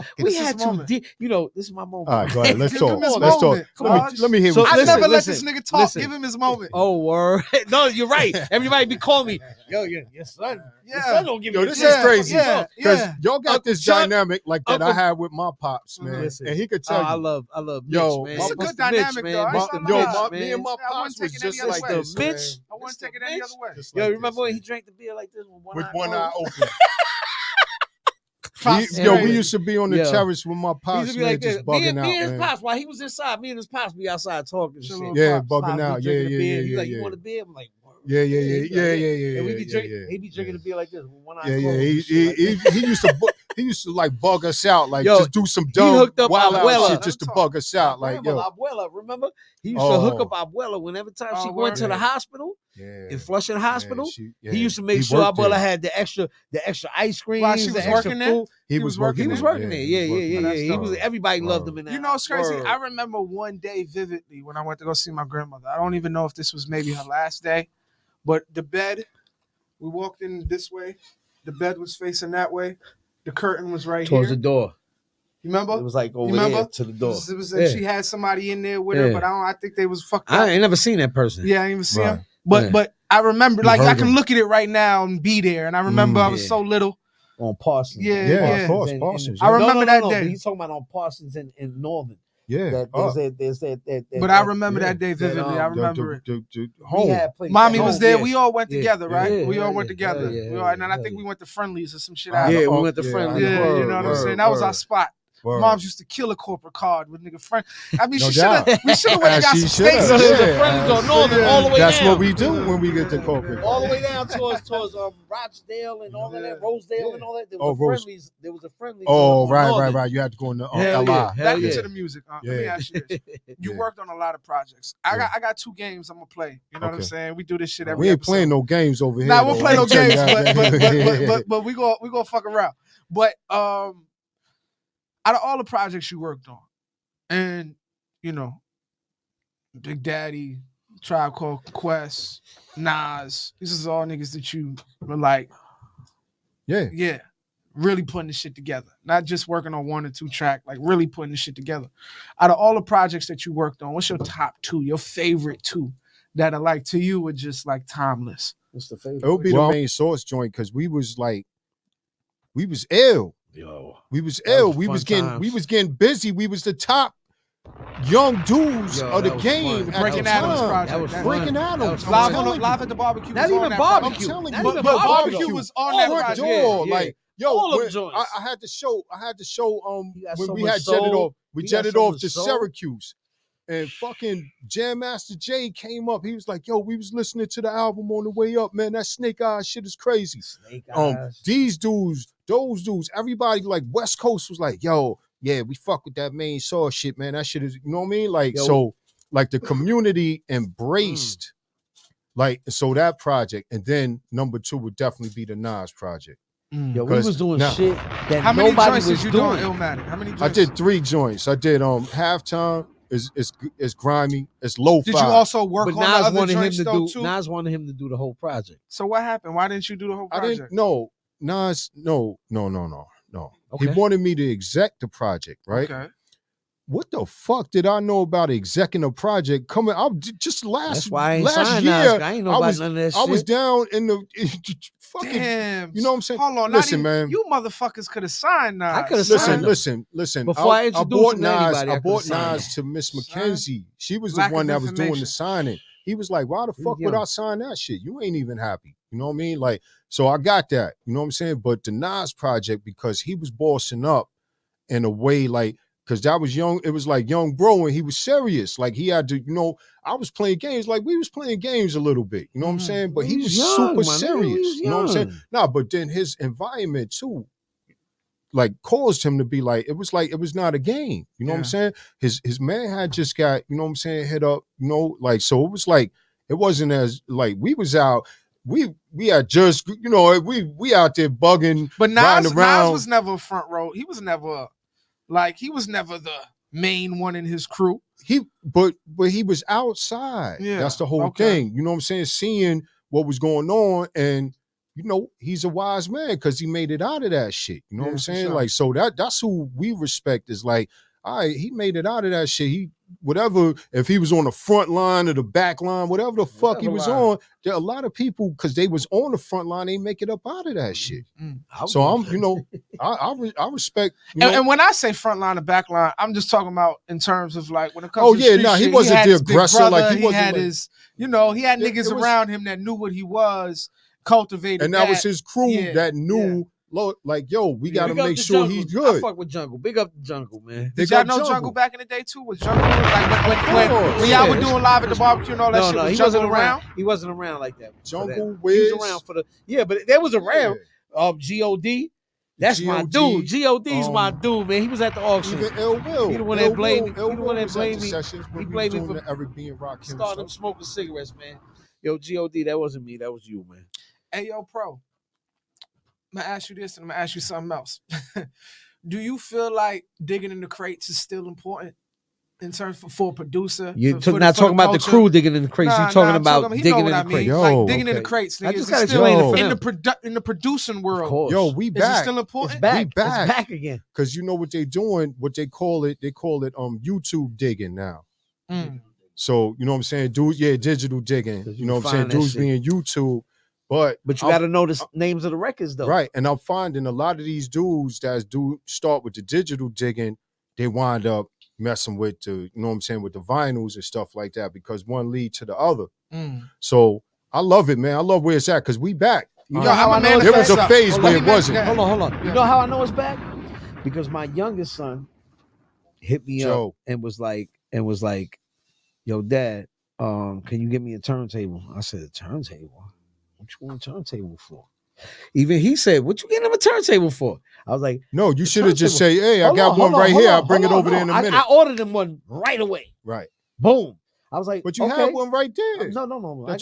You know, this is my moment. All right, go ahead. Let's talk. Let's talk. Let me hear. I never let this nigga talk. Give him his moment. Oh, word. No, you're right. Everybody be calling me. Yo, your son. Your son don't give me. This is crazy. Because y'all got this dynamic like that I had with my pops, man. And he could tell you. I love yo, Mitch, man. It's a good dynamic, though. Me and my pops was just like this. Mitch, I wouldn't take it any other way. Yo, remember when he drank the beer like this with one eye open? We used to be on the terrace with my pops, man, just bugging out. Me and his pops, while he was inside, me and his pops be outside talking shit. Yeah, bugging out. Yeah. He's like, you want a beer? I'm like, yeah. And we be drinking. He be drinking the beer like this with one eye closed. He used to like bug us out, like just do some dumb wild out shit just to bug us out. Like Abuela, remember? He used to hook up Abuela whenever time she went to the hospital. In Flushing Hospital, he used to make sure Abuela had the extra ice cream. While she was working there, he was working there. Yeah. He was. Everybody loved him in that. You know, it's crazy. I remember one day vividly when I went to go see my grandmother. I don't even know if this was maybe her last day, but the bed. We walked in this way. The bed was facing that way. The curtain was right towards here. the door. You remember? It was like over there to the door. She had somebody in there with her, but I think they was fucked up. I ain't never seen that person. Yeah, I ain't even seen him. But I remember, like, I can look at it right now and be there. And I remember I was so little. On Parsons. Yeah. Of course, Parsons. I remember that day. But he's talking about on Parsons in Northern. Yeah. But I remember that day vividly. I remember it. Home. Mommy was there. We all went together, right? We all went together. And I think we went to Friendlies or some shit. Yeah, we went to Friendlies. Yeah, you know what I'm saying? That was our spot. Moms used to kill a corporate card with nigga friend. I mean, we should have went and got some steaks. Friendlies on Northern all the way down. That's what we do when we get to corporate. All the way down towards Rochdale and all of that, Rosedale and all that. There was a Friendlies. Oh, right. You had to go in the LI. Back into the music. Let me ask you this. You worked on a lot of projects. I got 2 games I'm gonna play. You know what I'm saying? We do this shit every We ain't playing no games over here. Nah, we'll play no games, but we gonna fuck around. But out of all the projects you worked on, And, you know, Big Daddy, Tribe Called Quest, Nas, these is all niggas that you were like, yeah, really putting the shit together. Not just working on 1 or 2 track, like really putting the shit together. Out of all the projects that you worked on, what's your top 2, your favorite 2 that are like to you were just like timeless? What's the favorite? It would be the Main Source joint because we was ill. Yo, we was ill. We was getting busy. We was the top young dudes of the game. Breaking Adams project. That was Breaking Adams. Live at the barbecue. Not even barbecue. I'm telling you, but barbecue was on that project. Like, yo, I had to show when we had jetted off. We jetted off to Syracuse. And fucking Jam Master Jay came up. He was like, yo, we was listening to the album on the way up, man. That Snake Eyes shit is crazy. These dudes, those dudes, everybody like West Coast was like, yo, yeah, we fuck with that Main Source shit, man. That shit is, you know what I mean? Like, so like the community embraced like, so that project. And then number 2 would definitely be the Nas project. Yo, we was doing shit that how many nobody joints was did you doing. do on Illmatic? How many joints? I did 3 joints. I did Halftime. It's grimy. It's lo-fi. Did you also work but on Nas the other wanted him joints to though, do? too? Nas wanted him to do the whole project. So what happened? Why didn't you do the whole project? I didn't. No, Nas. No. Okay. He wanted me to exec the project, right? Okay. What the fuck did I know about executing a project coming out just That's why I ain't last signed year? Nas. I ain't know about none of that shit. I was down in the fucking. Damn. You know what I'm saying? Hold on. Listen, man. You motherfuckers could have signed Nas. I could have signed him. Listen. Before I introduced him to anybody, I bought Nas to Miss McKenzie. She was Lack the one of that was doing the information. signing. He was like, why the fuck would I sign that shit? You ain't even happy. You know what I mean? Like, so I got that. You know what I'm saying? But the Nas project, because he was bossing up in a way like, because that was young, it was like young bro, and he was serious. Like he had to, you know, I was playing games, like we was playing games a little bit, you know what I'm saying? But he was super serious, you know what I'm saying? Nah, but then his environment too, like caused him to be like it was not a game, you know what I'm saying? His man had just got, you know what I'm saying, hit up, you know, like, so it was like, it wasn't as, like, we was out, we had just, you know, we out there bugging, but Nas was never a front row. He was never the main one in his crew. But he was outside. Yeah, that's the whole thing. You know what I'm saying? Seeing what was going on, and you know, he's a wise man because he made it out of that shit. You know what I'm saying? Sure. Like, so that's who we respect, is like, all right, he made it out of that shit. He, whatever, if he was on the front line or the back line, whatever the fuck he was on, there are a lot of people, because they was on the front line, they make it up out of that shit. So I'm, you know, I respect. And when I say front line or back line, I'm just talking about in terms of like when it comes to street shit, he wasn't the aggressor. Brother, like he wasn't had his, you know, he had niggas around him that knew what he was, cultivated, and that was his crew that knew. Like, yo, we got to make sure he's good. I fuck with Jungle. Big up the Jungle, man. Did y'all know Jungle back in the day too? Was Jungle like when y'all were doing live at the barbecue and all that shit? No, was Jungle around? He wasn't around like that. Jungle, Wiz. He was around for the but there was around. God. That's my dude. God's my dude, man. He was at the auction. Even Ill Will. He the one that blamed me. He the one that blamed me. He blamed me for Eric B. and Rakim. Started smoking cigarettes, man. Yo, God, that wasn't me. That was you, man. Hey, yo, Pro. I'm going to ask you this and I'm going to ask you something else. Do you feel like digging in the crates is still important in terms for a producer? You're not talking about the crew digging in the crates. You're talking about digging in the crates. Like digging in the crates. I just got to explain it for them. In the producing world. Yo, we back. Is it still important? It's back. We back. It's back again. Because you know what they're doing? What they call it YouTube digging now. So, you know what I'm saying? Dude, digital digging. You know what I'm saying? Dudes being YouTube. But you got to know the names of the records, though. Right. And I'm finding a lot of these dudes that start with the digital digging, they wind up messing with the, you know what I'm saying, with the vinyls and stuff like that, because one lead to the other. So I love it, man. I love where it's at, because we back. You know how I know there was a phase where it wasn't. Hold on. You know how I know it's back? Because my youngest son hit me up and was like, yo, Dad, can you get me a turntable? I said, a turntable? What you want a turntable for? Even he said, what you getting him a turntable for? I was like, no, you should have just say, hey, I got one right here. I'll bring it over there in a minute. I ordered him one right away. Right. Boom. I was like, but you have one right there. No. I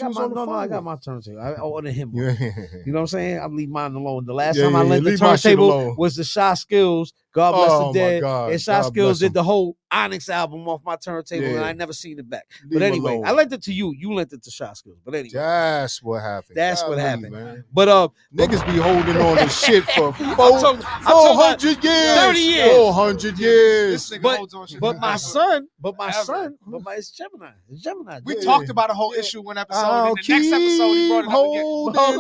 got my turntable. I ordered him one. You know what I'm saying? I leave mine alone. The last time I lent the turntable was the Shy Skills God bless the my dead. God. And Shot God Skills bless did him. the whole Onyx album off my turntable, and Yeah. I never seen it back. Leave But him anyway, alone. I lent it to you. You lent it to Shot Skills. But anyway, That's what happened. that's what Golly, happened. man. But Niggas be holding on to shit for I'm talking 400 years. 30 years. 400 years. This nigga holds on shit But my forever. son, it's Gemini. It's Gemini. We dude. talked about a whole issue one episode. I'll And the next episode, he brought it up again.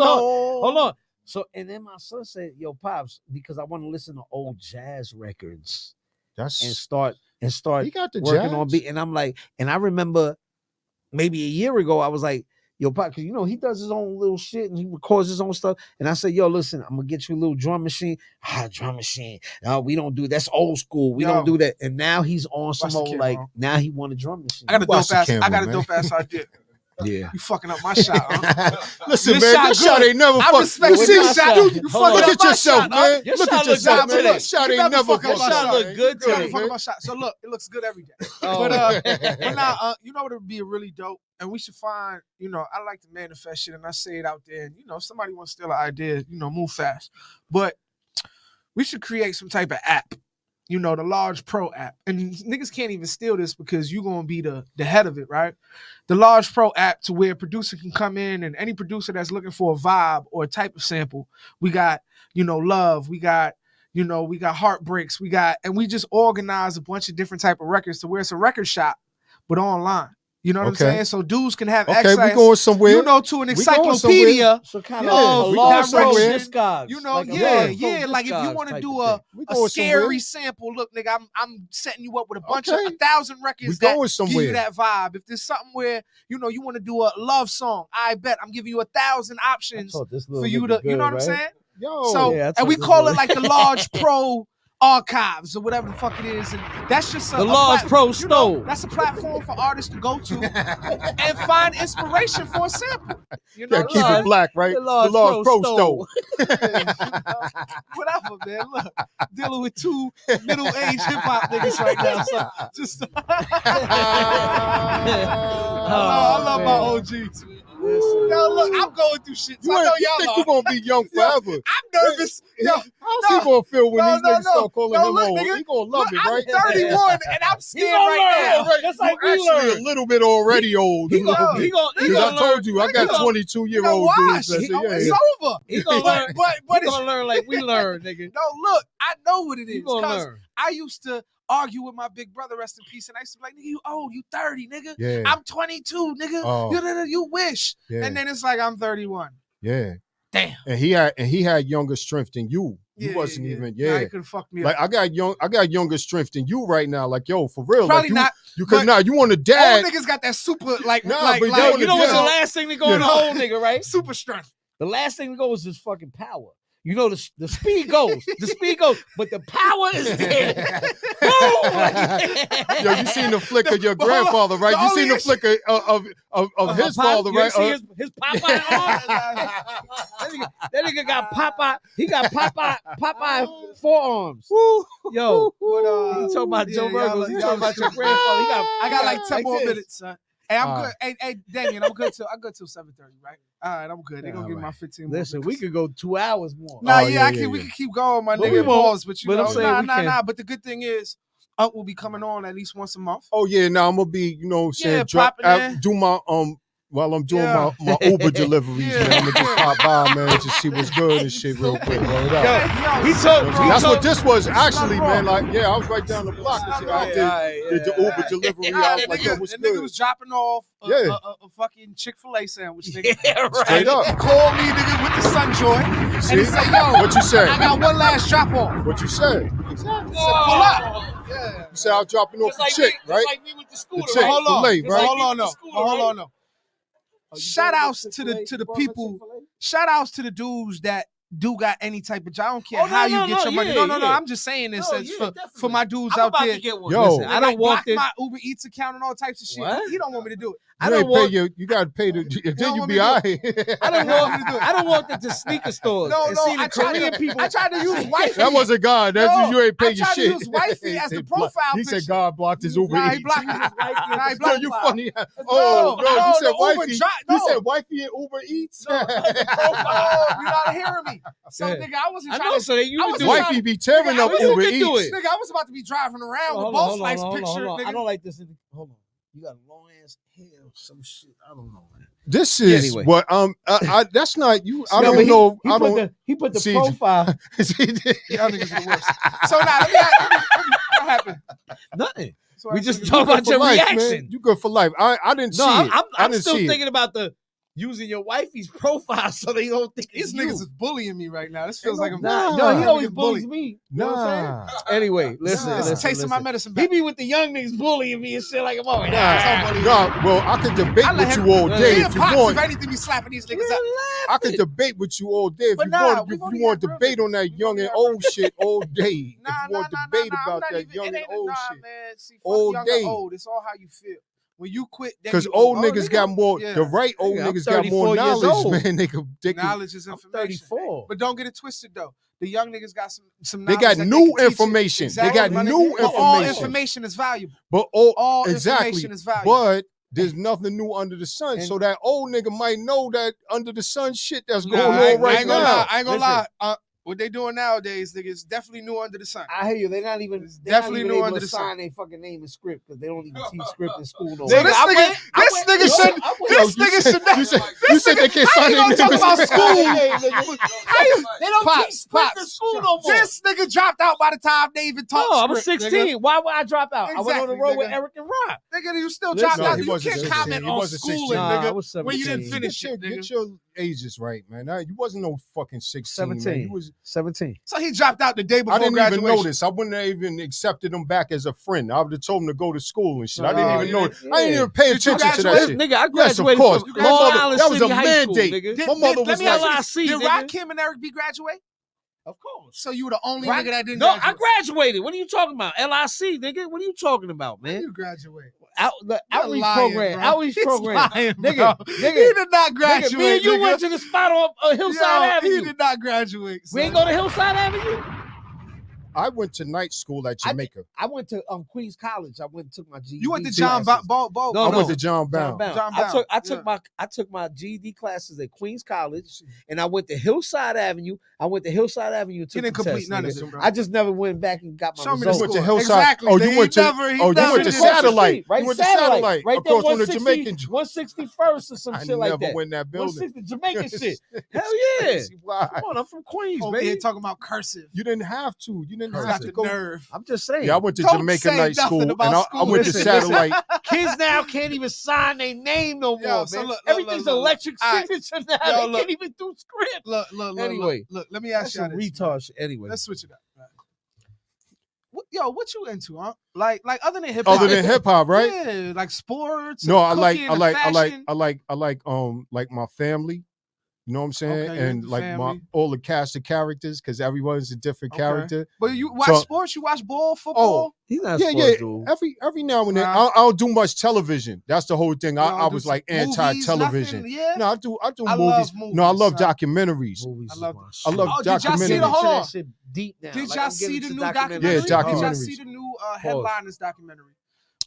Hold on. So, and then my son said, "Yo, pops, because I want to listen to old jazz records and start he got the working jazz. on beat." And I'm like, and I remember maybe a year ago, I was like, "Yo, pop, because he does his own little shit and he records his own stuff." And I said, "Yo, listen, I'm gonna get you a little drum machine." Drum machine. No, we don't do that's old school. We don't do that. And now he's on some old now he want a drum machine. I got a dope ass idea. Yeah, you fucking up my shot. Huh? Listen, man, this shot ain't never fucking. I respect your shot. You fucking look up at my yourself, shot, man. Your Look shot at yourself, look man. This shot ain't never fucking fucking. up my shot look good today. today. Fuck up my shot. So look, it looks good every day. Oh. But now, you know what would be really dope, and we should find. I like to manifest shit, and I say it out there. And somebody wants to steal an idea. Move fast, but we should create some type of app. The Large Pro app. And niggas can't even steal this because you're going to be the head of it, right? The Large Pro app to where a producer can come in, and any producer that's looking for a vibe or a type of sample, we got, love, we got, we got heartbreaks, and we just organize a bunch of different type of records to where it's a record shop, but online. You know what I'm saying? So dudes can have access, we going somewhere. To an encyclopedia. So kind of a large somewhere. Like if you want to do a scary sample, look, nigga, I'm setting you up with a bunch of 1,000 records that give you that vibe. If there's something where you want to do a love song, I bet I'm giving you 1,000 options for you to, you know what I'm saying? And we call it like the Large Pro Archives or whatever the fuck it is, and that's just the Large Pro Store. That's a platform for artists to go to and find inspiration for a sample. Keep it black, right? The Large Pro Store. Whatever, man. Look, dealing with two middle-aged hip-hop niggas right now. So just I love my OGs. Yo, look, I'm going through shit. So You think you're gonna be young forever? I'm nervous. How's he gonna feel when these niggas start calling him old? He gonna love it, right? I'm 31 and I'm scared right now. That's like we actually learn. a little bit already old. He gonna I told you, I got 22-year-old dudes. It's over. He gonna learn. But he gonna learn like we learn, nigga. No, look, I know what it is. Because I used to argue with my big brother, rest in peace, and I used to be like, nigga, you old, you 30, nigga. Yeah. I'm 22, nigga. You wish. Yeah. And then it's like I'm 31. Yeah. Damn. And he had younger strength than you. You wasn't even. Nah, he could fuck me like up. I got younger strength than you right now. Like, yo, for real. Probably like, not. You could not. You want a dad. Old niggas got that super like. Nah, like, but like you know what's the last thing to go in the old nigga, right? Super strength. The last thing to go is his fucking power. The speed goes. The speed goes, but the power is there. Boom! Yo, you seen the flick of your grandfather, right? You seen the flick of his father, right? His Popeye arm? That nigga got Popeye. He got Popeye forearms. Yo, he talking about Joe Burgos. He talking about your grandfather. I got like 10 more minutes, son. Hey, I'm good. Hey, Damien, I'm good till 7:30, right? All right, I'm good. They're gonna give me my 15 minutes. Listen, we could go 2 hours more. We can keep going, my nigga. Pause, but I'm saying But the good thing is, Unc will be coming on at least once a month. Oh yeah, now I'm gonna be, saying do my while I'm doing my Uber deliveries, man. I'm gonna just pop by, man, to see what's good and shit real quick. That's what this was actually, man. Like, I was right down the block and shit. I did the Uber delivery. I was like, yo, what's good? Nigga was dropping off a fucking Chick-fil-A sandwich, nigga. Yeah, right. Straight up. He called me, nigga, with the Sunjoy. And he said, yo, what you said? I got one last drop off. What you said? Exactly. Pull up. Yeah. You said I was dropping off the chick, right? Just like me with the scooter. The chick, hold on. right? Hold on, no. Shout outs to the people. Shout outs to the dudes that do got any type of job. I don't care how you get your money. No. I'm just saying this for my dudes out there. Yo, listen, I don't block my Uber Eats account and all types of shit. What? He don't want me to do it. You gotta pay then you be all right. I don't walk into sneaker stores. And see the Korean people. I tried to use wifey. That wasn't God. That's you ain't pay your shit. I tried to use wifey as the profile He picture. said God blocked his Uber Eats. He blocked his wifey. No, you funny. You said wifey. You said wifey and Uber Eats. You're not hearing me. So nigga, I wasn't I trying know, to. so you can do Wifey be tearing up Uber Eats. Nigga, I was about to be driving around with both Life's picture. I don't like this. Hold on. You got a long ass hair or some shit. I don't know, man. This is what that's not you. I don't know. He put the profile. Y'all niggas are the worst. So now, let me what happened? Nothing. So we just talk about your reaction. Man. You good for life. I didn't see it. I'm still thinking about the using your wifey's profile so they don't think these niggas is bullying me right now. This feels like I'm no, he always bullies me. You know what I'm saying? Anyway, listen. It's a taste of my medicine back. He be with the young niggas bullying me and shit like I'm always. Well, I could debate with you all day if you want. If anything, be slapping these niggas up. I could debate with you all day if you want. If you want to debate on that young and old shit all day. If you want to debate about that young and old shit all day. It's all how you feel. When you quit, because old niggas got more. The right old niggas got more knowledge, man. They can knowledge is information. 34, but don't get it twisted though. The young niggas got some. They got new information. They got new information. All information is valuable. But all information is valuable. But there's nothing new under the sun. So that old nigga might know that under the sun shit that's going on right now. I ain't gonna lie. What they doing nowadays, nigga, is definitely new under the sun. I hear you. They're not even definitely new under the sun. Sign their fucking name in script because they don't even teach script in school no more. So this nigga should. You said they can't sign their name in talk about school. They don't teach script in school no more. This nigga dropped out by the time they even taught script. I was 16. Why would I drop out? I went on the road with Eric and Rob. Nigga, you still dropped out. You can't comment on schooling, nigga, when you didn't finish it. Get your ages right, man. You wasn't no fucking 16. 17. You was 17. So he dropped out the day before graduation. I didn't even notice. I wouldn't have even accepted him back as a friend. I would have told him to go to school and shit. I didn't even know. I didn't even pay attention to that shit. Nigga, I graduated from Long Island That was City a mandate. My mother was like, LIC, did Rakim and Eric B graduate? Of course. So you were the only nigga that didn't graduate? No, I graduated. What are you talking about? LIC, nigga. What are you talking about, man? You graduate. Outreach program. Outreach program. Nigga, he did not graduate. Nigga, me and you went to the spot on Hillside Avenue. He did not graduate. We ain't go to Hillside Avenue? I went to night school at Jamaica. I went to Queens College. I went and took my GED. You went to John Ball? No, I went to John Brown. I took my GED classes at Queens College, and I went to Hillside Avenue. I went to Hillside Avenue and took the test. None of them, bro. I just never went back and got my results. You went to Hillside. Exactly. Oh, you went to Satellite. Right, you went to Satellite. Right there, on the Jamaican. 161st or some shit like that. I never went that building. Jamaican shit. Hell yeah. Come on, I'm from Queens, baby. Here talking about cursive. You didn't have to. You didn't have to go. I'm just saying. Yeah, I went to Jamaica night school, and I went to Satellite. Kids now can't even sign their name no more, man. Everything's electric signature now. They can't even do script. Look. Anyway, look. Let me ask you this. Retard. Anyway, let's switch it up. What you into, huh? Like other than hip hop. Other than hip hop, right? Yeah, like sports. No, I like my family. You know what I'm saying? Okay, and like all the cast of characters, because everyone's a different character. But you watch sports? You watch ball, football? He's not a sports dude. Every now and then. I don't do much television. That's the whole thing. I was like anti-television. Yeah? No, I do movies. No, I love documentaries. I love documentaries. Did y'all see the whole deep now? Did y'all see the new documentary? Yeah, documentaries. Did y'all see the new Headliners documentary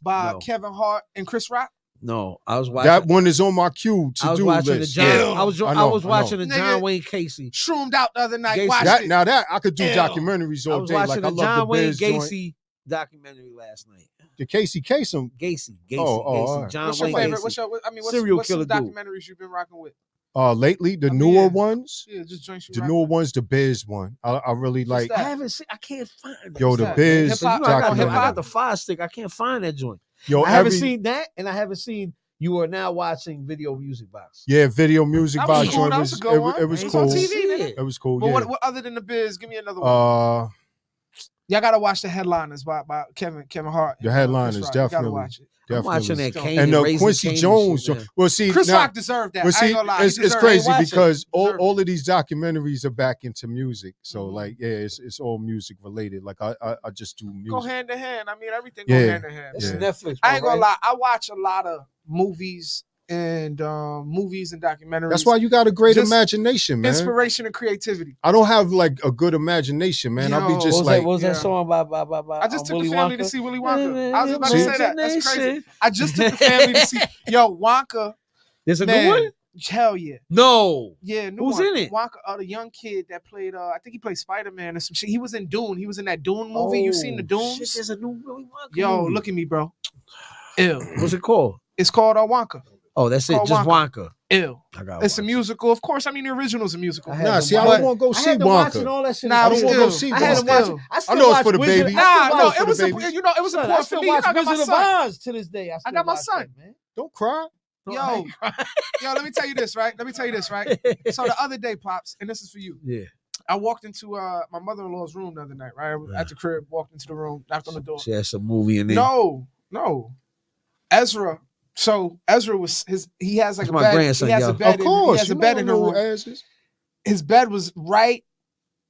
by Kevin Hart and Chris Rock? No, I was watching. That one is on my queue to do list. I was watching the John Wayne Casey. Shroomed out the other night. Now that I could do documentaries all day. Like I love John the Wayne Biz Gacy documentary last night. The Casey Kasem. Gacy. Right. John what's Wayne your favorite? Gacy. What's some documentaries you've been rocking with? Lately, the newer ones. Yeah, just joints. The newer ones, the Biz one. I really like. I haven't seen. I can't find it. Yo, the Biz documentary. I got the Fire Stick. I can't find that joint. Yo, I haven't seen that, and I haven't seen. You are now watching Video Music Box. Yeah, Video Music Box joint. It was cool. It was on TV. It was cool. But what other than the Biz? Give me another one. Y'all gotta watch the Headliners by Kevin Hart. The Headliners, definitely. You gotta watch it. I'm watching that Kane and Quincy Jones. Well, see, Chris Rock deserved that. Well, see, I ain't gonna lie. It's crazy because all of these documentaries are back into music. So like, yeah, it's all music related. Like I just do music. Go hand in hand. I mean, everything go hand in hand. It's Netflix. I ain't gonna lie. I watch a lot of movies and documentaries. That's why you got a great imagination, man. Inspiration and creativity. I don't have like a good imagination, man. I'll be just like, what was that song by I just took the family to see Willy Wonka. I was about to See? say that. That's crazy. I just took the family to see Wonka. There's a new one? Hell yeah. No. Yeah, who's in it? Wonka, the young kid that played, I think he played Spider-Man or some shit. He was in Dune. He was in that Dune movie. You seen the Dunes? Shit, there's a new Willy Wonka Yo, movie. look at me, bro. Ew. What's it called? It's called Wonka. Oh, that's it. Just Wonka. Ew. It's a musical. Of course, I mean, the original's a musical. Nah, see, I don't want to go see Wonka. All that shit. Nah, I don't want to go see Wonka. I know it's for the baby. Nah, no, it was a, you know, it was a I still watch Wizard of Oz to this day. I got my son, man. Don't cry. Yo, let me tell you this, right? So the other day, Pops, and this is for you. Yeah. I walked into my mother-in-law's room the other night, right? At the crib, walked into the room, knocked on the door. She has some movie in there. No. Ezra. So Ezra he has like That's a my bed. grandson, He has yo. a bed. Of course, he has a bed in her room. His bed was right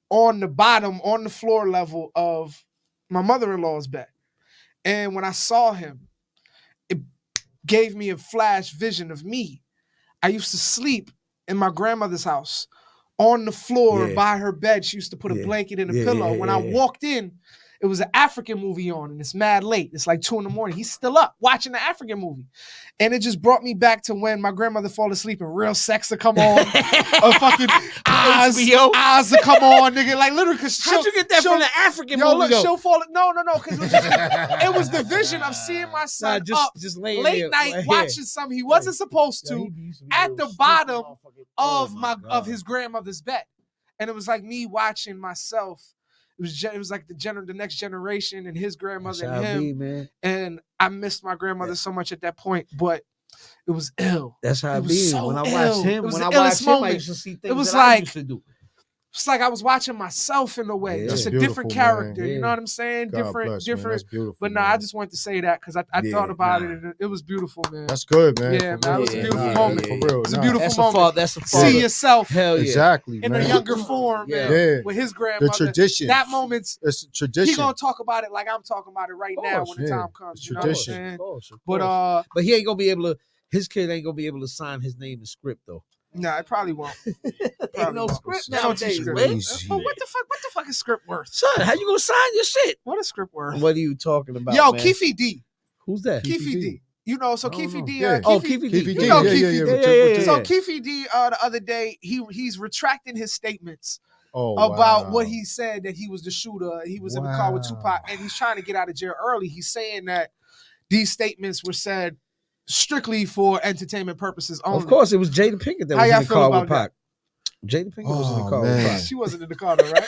on the bottom, on the floor level of my mother-in-law's bed. And when I saw him, it gave me a flash vision of me. I used to sleep in my grandmother's house on the floor by her bed. She used to put a blanket and a pillow. When I walked in, it was an African movie on, and it's mad late. It's like 2 a.m. He's still up watching the African movie. And it just brought me back to when my grandmother fall asleep and Real Sex to come on. Or fucking Oz to come on, nigga. Like literally, because how'd you get that from the African movie? Look, she'll fall. No, because it was the vision of seeing my son just late night watching something he wasn't supposed to at the bottom of his grandmother's bed. And it was like me watching myself. It was like the next generation and his grandmother and him. And I missed my grandmother so much at that point, but it was ill. That's how it be. So when I watched him, I used to see things it was that like, I used to do. It's like I was watching myself in a way, just a different character. Man. You know what I'm saying? Different. That's beautiful. But I just wanted to say that because I thought about it and it was beautiful, man. That's good, man. Yeah, man. It was a beautiful moment. For real. It's a beautiful moment. That's a father. See yourself. Hell yeah. Exactly, in a younger form, man. With his grandmother. The tradition. That moment's it's a tradition. He gonna talk about it like I'm talking about it right now when the time comes. You know what I'm saying? But he ain't gonna be able to. His kid ain't gonna be able to sign his name in script though. Nah, it probably won't. Ain't no script nowadays, man. But what the fuck is script worth? Son, how you gonna sign your shit? What is script worth? What are you talking about? Yo, man? Keefe D. Who's that? Keefe D. You know, so Keefe D. Keefe D. You know Keefe D. So Yeah. Keefe D. The other day, he's retracting his statements about what he said that he was the shooter. He was in the car with Tupac, and he's trying to get out of jail early. He's saying that these statements were said strictly for entertainment purposes only. Of course, it was Jada Pinkett that was in the car with Pac. Jada Pinkett was in the car with Pac. She wasn't in the car though, right?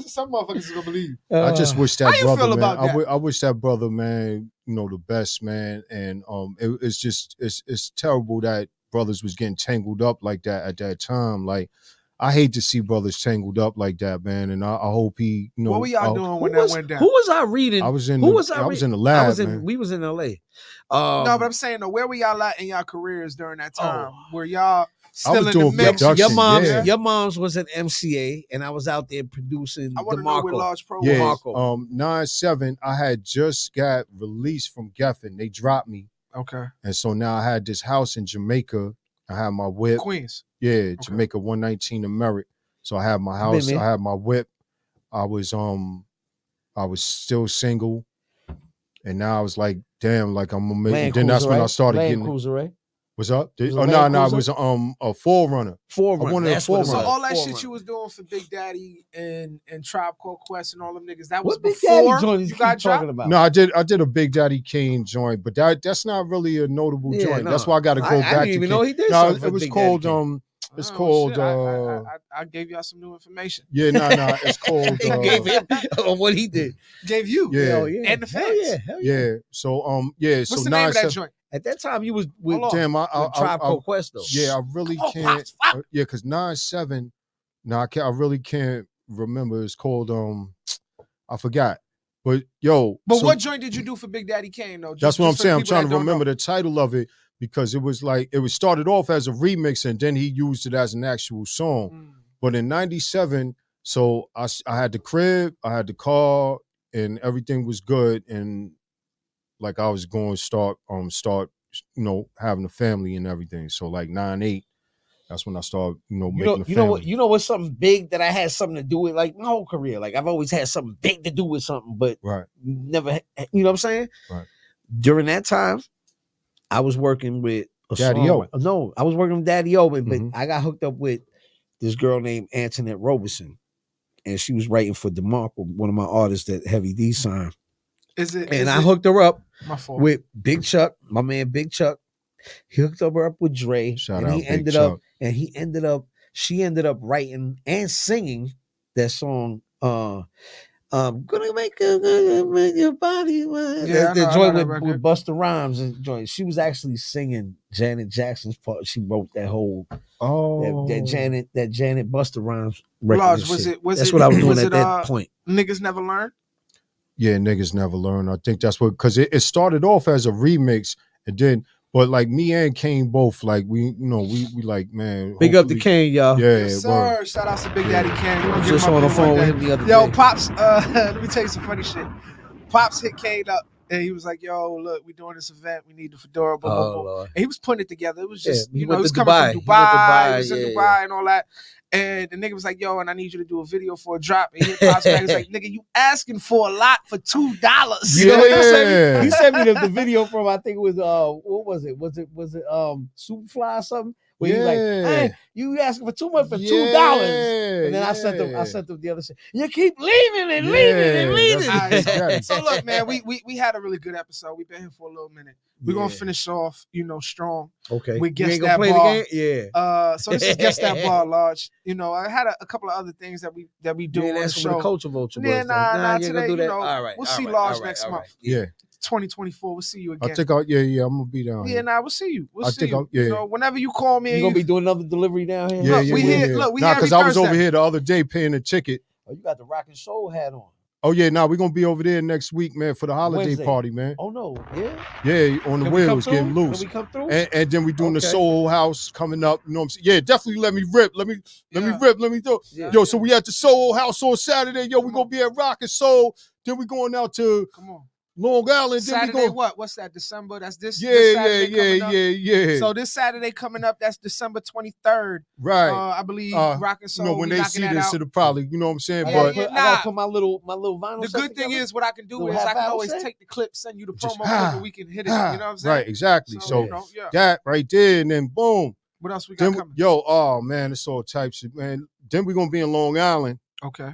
Some motherfuckers is gonna believe. I just wish that brother, man. About that? I wish that brother, man, you know, the best, man. And it's just it's terrible that brothers was getting tangled up like that at that time. Like, I hate to see brothers tangled up like that, man. And I hope he, you know. What were y'all doing when that went down? Who was I reading? I was in the lab, man. We was in LA. No, but I'm saying, where were y'all at in y'all careers during that time? Were y'all still in the mix? Your mom's was at MCA, and I was out there producing I want the to know where Large Pro was. Marco. 9-7, I had just got released from Geffen. They dropped me. Okay. And so now I had this house in Jamaica. I had my whip. Queens. Yeah, Jamaica 119 in Merritt. So I had my house, I had my whip. I was still single. And now I was like, damn, like I'm gonna make. Then that's when I started getting. Cruiser, right? What's up? No, it was a 4Runner. I wanted a 4Runner. So all that shit you was doing for Big Daddy and Tribe Called Quest and all them niggas, that was Big before Daddy you got talking about? No, I did a Big Daddy Kane joint, but that's not really a notable joint. No. That's why I got to go back. I didn't even know he did. No, it was called It's called. I gave y'all some new information. Yeah, no, it's called. He gave him on what he did. Gave you, yeah, and the fans. Hell yeah. So What's so the name of that joint? At that time, you was with Tribe Called Quest though. Yeah, I really can't. Because 9-7. No, I really can't remember. It's called I forgot. But what joint did you do for Big Daddy Kane though? That's what I'm saying. I'm trying to remember the title of it. Because it was started off as a remix and then he used it as an actual song. But in 97, so I had the crib, I had the car, and everything was good. And like I was going to start, having a family and everything. So like 9-8, that's when I started, making a family. You know what's something big that I had something to do with, like my whole career. Like I've always had something big to do with something, but never, you know what I'm saying? Right. During that time, I was working with Daddy O. No, I was working with Daddy O, but I got hooked up with this girl named Antoinette Robeson, and she was writing for DeMarco, one of my artists that Heavy D signed. I hooked her up with Big Chuck, my man Big Chuck. He hooked her up with Dre, she ended up writing and singing that song. Gonna make your body. The joint with Busta Rhymes and joint. She was actually singing Janet Jackson's part. She wrote that whole that Janet Busta Rhymes record. That's what I was doing at that point. Niggas Never Learn. Yeah, Niggas Never Learn. I think that's what, because it started off as a remix, and then. But like me and Kane both, like we like, man. Big up to Kane, y'all. Yeah, yes, sir. Shout out to Big Daddy Kane. I was just on the phone with him the other day. Yo, Pops, let me tell you some funny shit. Pops hit Kane up and he was like, yo, look, we doing this event. We need the fedora. Blah, blah, blah. And he was putting it together. It was just, he was coming from Dubai. He was in Dubai and all that. And the nigga was like, yo, and I need you to do a video for a drop. And he hit Pops back. He was like, nigga, you asking for a lot for $2. You know what he sent me? He sent me the video from, I think it was, what was it? Was it Superfly or something? Where he was like, hey, you asking for too much for $2. And then I sent them the other shit. You keep leaving and leaving and leaving. So look, man, we had a really good episode. We've been here for a little minute. We're gonna finish off, strong. Okay. We Guess That Bar. Yeah. So this is Guess That Bar, Large. I had a couple of other things that we do on the show. The Culture Vulture. Yeah, nah, today, do that. All right. We'll see Large next month. Yeah. 2024, we'll see you again. I think I'm gonna be down here. Yeah, we'll see you. We'll see you. Whenever you call me, you gonna be doing another delivery down here. Look, we here. Look, we here. Because I was over here the other day paying a ticket. Oh, you got the Rock and Soul hat on. Oh yeah, we're gonna be over there next week, man, for the holiday party, man. Oh no, yeah. Yeah, on the wheels getting loose. Can we come through? And then we doing the Soul House coming up. You know what I'm saying? Yeah, definitely let me rip. Let me do. Yeah. Yo, so we at the Soul House on Saturday. Yo, we gonna be at Rock and Soul. Then we going out to Long Island. Saturday, then we what's that? December? That's this. Yeah. So this Saturday coming up, that's December 23rd. Right. I believe Rock and Soul. When they see this, it'll probably, you know what I'm saying? I gotta put my little vinyl. The good thing is, what I can do is I can always take the clip, send you the promo clip, and we can hit it. You know what I'm saying? Right. Exactly. So that right there, and then boom. What else we got coming? Yo, oh man, it's all types of, man. Then we're gonna be in Long Island. Okay.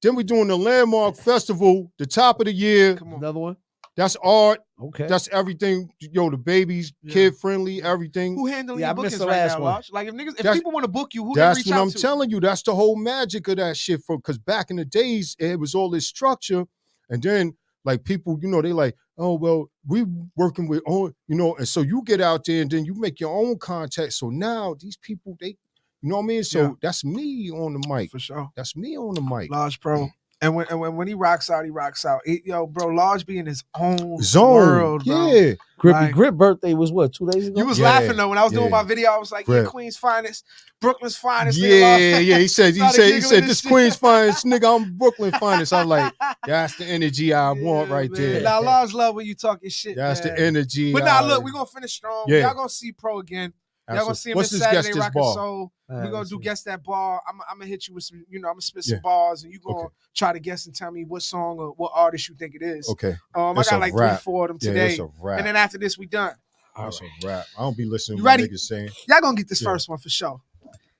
Then we doing the Landmark Festival, the top of the year. Come on. Another one. That's art. Okay. That's everything. Yo, the babies, kid friendly, everything. Who handling your bookings right now, Lodge? Like if people want to book you, who they reach out to? That's what I'm telling you. That's the whole magic of that shit. Because back in the days, it was all this structure, and then like people, they like, oh well, we working with and so you get out there and then you make your own contact. So now these people, they. You know what I mean? So that's me on the mic. For sure. That's me on the mic. Large Pro. And when he rocks out, he rocks out. Yo, bro, Large be in his own zone. World, bro. Yeah. Grippy Grip birthday was what, 2 days ago? You was laughing though when I was doing my video. I was like, Queen's finest, Brooklyn's finest. Yeah. He said this Queen's finest, nigga. I'm Brooklyn finest. I'm like, that's the energy I want right there. Now, Large love when you talking shit. That's the energy. But now look, we're gonna finish strong. Yeah. Y'all gonna see Pro again. Y'all gonna see him this Saturday, Rock and Soul. We're gonna do Guess That Bar. I'm gonna hit you with some, I'm gonna spit some bars, and you gonna try to guess and tell me what song or what artist you think it is. Okay. I got like 3-4 of them today. And then after this, we done. That's a rap. I don't be listening to what niggas saying. Y'all gonna get this first one for sure.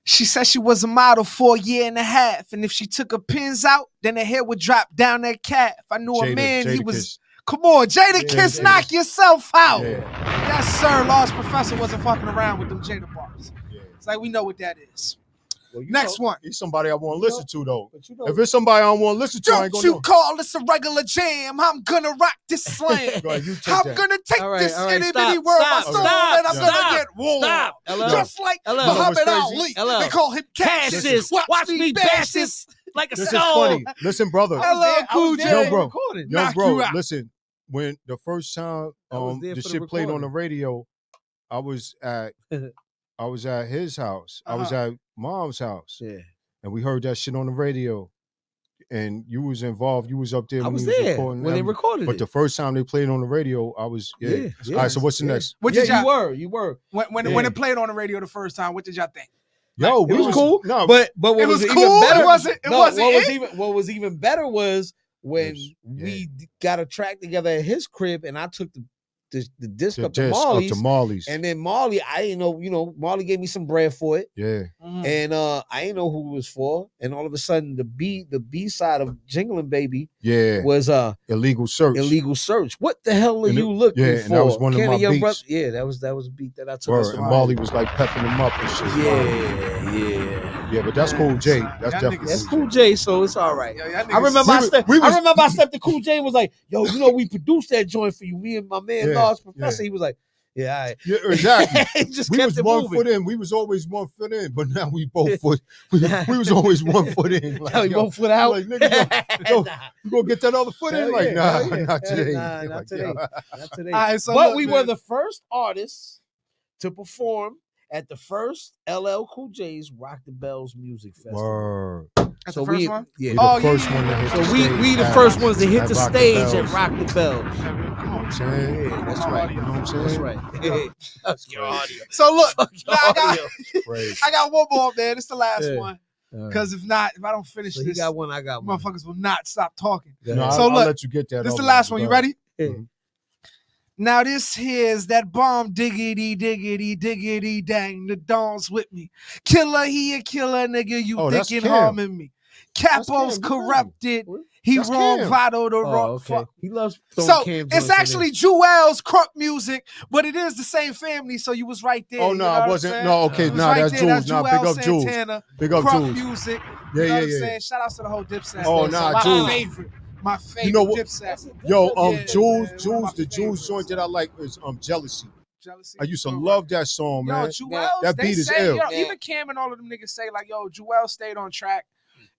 She said she was a model for a year and a half, and if she took her pins out, then her hair would drop down her calf. I knew a man, he was. Come on, Jada Kiss, knock yourself out. Yes, sir. Large Professor wasn't fucking around with them Jada bars. It's like we know what that is. Well, Next one. He's somebody I want to listen to, though. If it's somebody I don't want to listen to, I ain't gonna Don't you call this a regular jam. I'm gonna rock this slam. I'm gonna take this itty bitty world my soul, and I'm gonna get warm. Just like Muhammad Ali. They call him Cassius. Watch me bash this like a stone. This is funny. Listen, brother. Hello, Cool J. Yo, bro, listen. When the first time the shit played on the radio, I was at his house. I was at Mom's house. Yeah. And we heard that shit on the radio. And you was involved. You was up there when they recorded it. But the first time they played on the radio, I was All right, so what's the next? What did you were. When it played on the radio the first time, what did y'all think? Yo, it was cool. No, but what it was even cool. Better, what was even better was when we got a track together at his crib, and I took the disc up to Marley's. And then Marley, I didn't know, Marley gave me some bread for it. Yeah. And I didn't know who it was for. And all of a sudden the B side of Jingling Baby was Illegal Search. What the hell are you looking for? And that was one of my beats. Brother, that was a beat that I took. And Marley was like pepping him up and shit. Yeah, but that's Cool J. That's Cool J, so it's all right. I remember I stepped to Cool J and was like, yo, we produced that joint for you. Me and my man Large Professor. He was like, yeah, all right. Yeah, exactly. Just we kept was it one moving. foot in. We was always 1 foot in, but now we both foot. We was always 1 foot in. Like, now we 1 foot out. Like, nigga, you gonna get that other foot in? Like, not today. Not today. Not today. All right, so but we were the first artists to perform at the first LL Cool J's Rock the Bells Music Festival. Word. That's the first one? Yeah. The first one to hit the stage. So we the first ones to hit the stage at Rock the Bells. Yeah, that's right. You know what I'm saying? That's right. That's your audio. So look, I got one more, man. It's the last one. Because if I don't finish this, I got one. Motherfuckers will not stop talking. No, so I'll let you get that. This is the last one. You ready? Mm-hmm. Now this here's that bomb diggity dang. The Dawn's with me. Killer, he a killer, nigga. You thinking harming me. Capo's corrupted. He wrong Vado the wrong fuck. He loves so it's actually Jewel's crunk music, but it is the same family. So you was right there. Oh no, I wasn't. No, okay, that's Jules. Nah, big up Jules. Big up Jules. Music. Yeah. Shout out to the whole Dipset. Oh nah, Jules. My favorite. You know what? Dipset. Yo, Jules, the Jules joint that I like is Jealousy. I used to love that song, man. That beat is ill. Even Cam and all of them niggas say like, yo, Jewel stayed on track.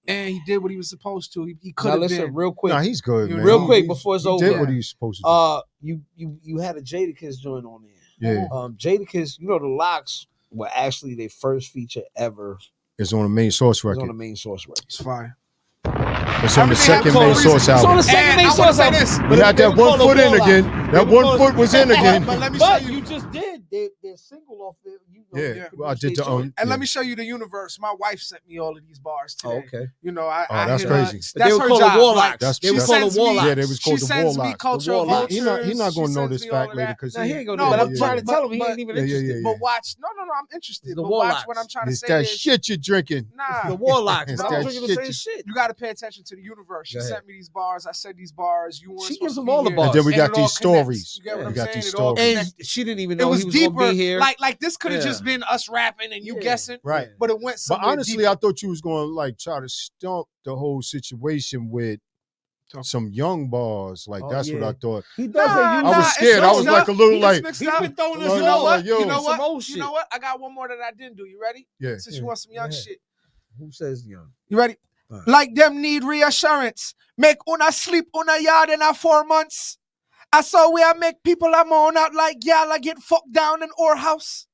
And he did what he was supposed to. He could have been. Real quick. Nah, he's good, man. Real quick before it's over. He did what he was supposed to do. You had a Jadakiss joint on there. Yeah. Jadakiss, the Locks were actually their first feature ever. It's on the Main Source record. It's fine. It's on the second Main Source album. It's on the second Main Source album. We had that 1 foot in again. That 1 foot was in again. But let me show you. You just did. Their single off there. Well, I did the own. And let me show you the universe. My wife sent me all of these bars today. Oh, okay. That's crazy. That's her job. Warlocks. They were called the Warlocks. Yeah, they was called the Warlocks. She sends me Culture No Vulture. He's not gonna know this fact later because he ain't gonna know. But I'm trying to tell him he ain't even interested. But watch, no, I'm interested. The But Warlocks. watch what I'm trying to say. It's that shit you're drinking. Nah, the Warlocks. It's I'm that drinking the same shit. You got to pay attention to the universe. She sent me these bars. I said these bars. You weren't. She gives them all the bars. And then we got these stories. You get what I'm got saying? these stories. And she didn't even know it he was deeper. Gonna be here. Like this could have just been us rapping and you guessing. Right. But it went somewhere. But honestly, deeper. I thought you was going to like try to stump the whole situation with some young bars. Like that's what I thought. He does I was scared. I was like a little like. He's been throwing this. You know what? I got one more that I didn't do. You ready? Yeah. Since you want some young shit. Who says young? You ready? Like them need reassurance. Make una sleep una yard in 4 months. I saw where I make people I'm on out like y'all I get fucked down in our house.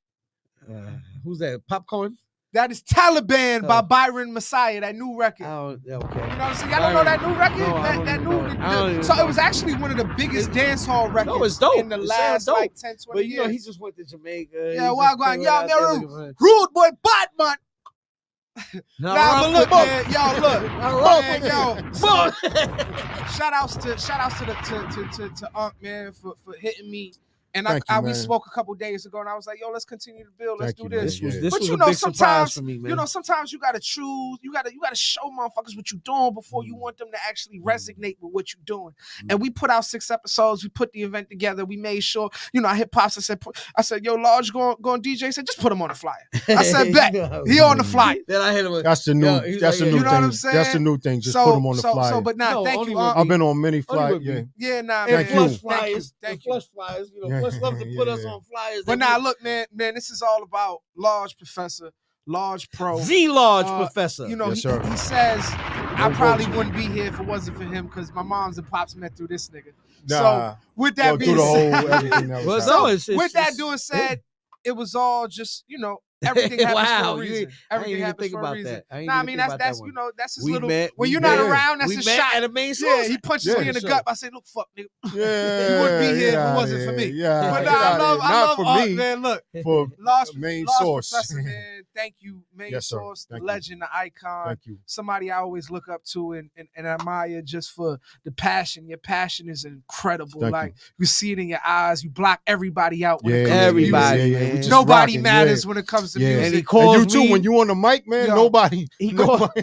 Who's that? Popcorn? That is Taliban by Byron Messiah, that new record. Oh, okay. You know what I'm saying? Y'all don't know that new record? No, so it was actually one of the biggest dance hall records it's dope. in the last like 10, 20 but years. He just went to Jamaica. Yeah, well, going, y'all, rude boy, bad man. Nah, but look, man, y'all look, shout outs to Unc, man, for hitting me. And we spoke a couple days ago, and I was like, "Yo, let's continue to build. Let's do this." This was a big surprise for me, man. Sometimes you gotta choose. You gotta show motherfuckers what you're doing before you want them to actually resonate with what you're doing. And we put out 6 episodes. We put the event together. We made sure, I hit Pops. I said, "Yo, Large, go on DJ." He said, "Just put him on the flyer." I said, "Bet he on the flyer." Then I hit him with, that's the new. That's the new thing. What I'm saying? That's the new thing. Just put him on the flyer. But thank you. I've been on many flyers. Yeah, nah. Thank you. Thank you. Flush flyers. Flush love to put us on flyers. But now look, man, this is all about Large Professor, Large Pro. The Large Professor. Yes, he says I probably wouldn't be here if it wasn't for him because my moms and pops met through this nigga. Nah, so with that being said, with that being said, it was all just, Everything happens Wow, for a reason. Everything happens for a reason. I mean that's you know that's his little. When you're not around, that's a shot at the main source. Yeah, he punches me in the gut. I say, look, fuck, nigga. Yeah, you wouldn't be here if it wasn't for me. Yeah, but I love art, me, man. Look, for Lost Source, Professor, man. Thank you, Main Source, the legend, the icon. Thank you. Somebody I always look up to and admire just for the passion. Your passion is incredible. Thank you see it in your eyes. You block everybody out when it comes everybody, to music. Nobody matters when it comes to music. And he calls you too when you on the mic, man. Nobody. He calls. But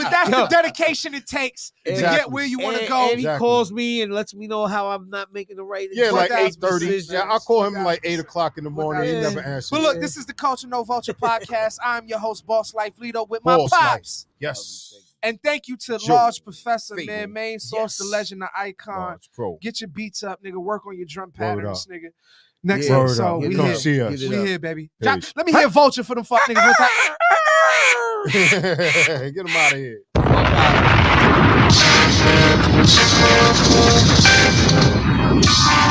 that's the dedication it takes to get where you want to go. And he calls me and lets me know how I'm not making the right. Like 8:30. Yeah, I call him like 8 o'clock in the morning. He never answers. But look, this is the Culture No Vulture podcast. I'm your host, Boss Life Lido, with my pops. Yes. And thank you to Large Professor, man, Main Source, the legend, the icon. Get your beats up, nigga. Work on your drum patterns, nigga. Next episode, we here. See us. We here, baby. Let me hear Vulture for them fuck niggas one time. Get them out of here. Fuck out of here.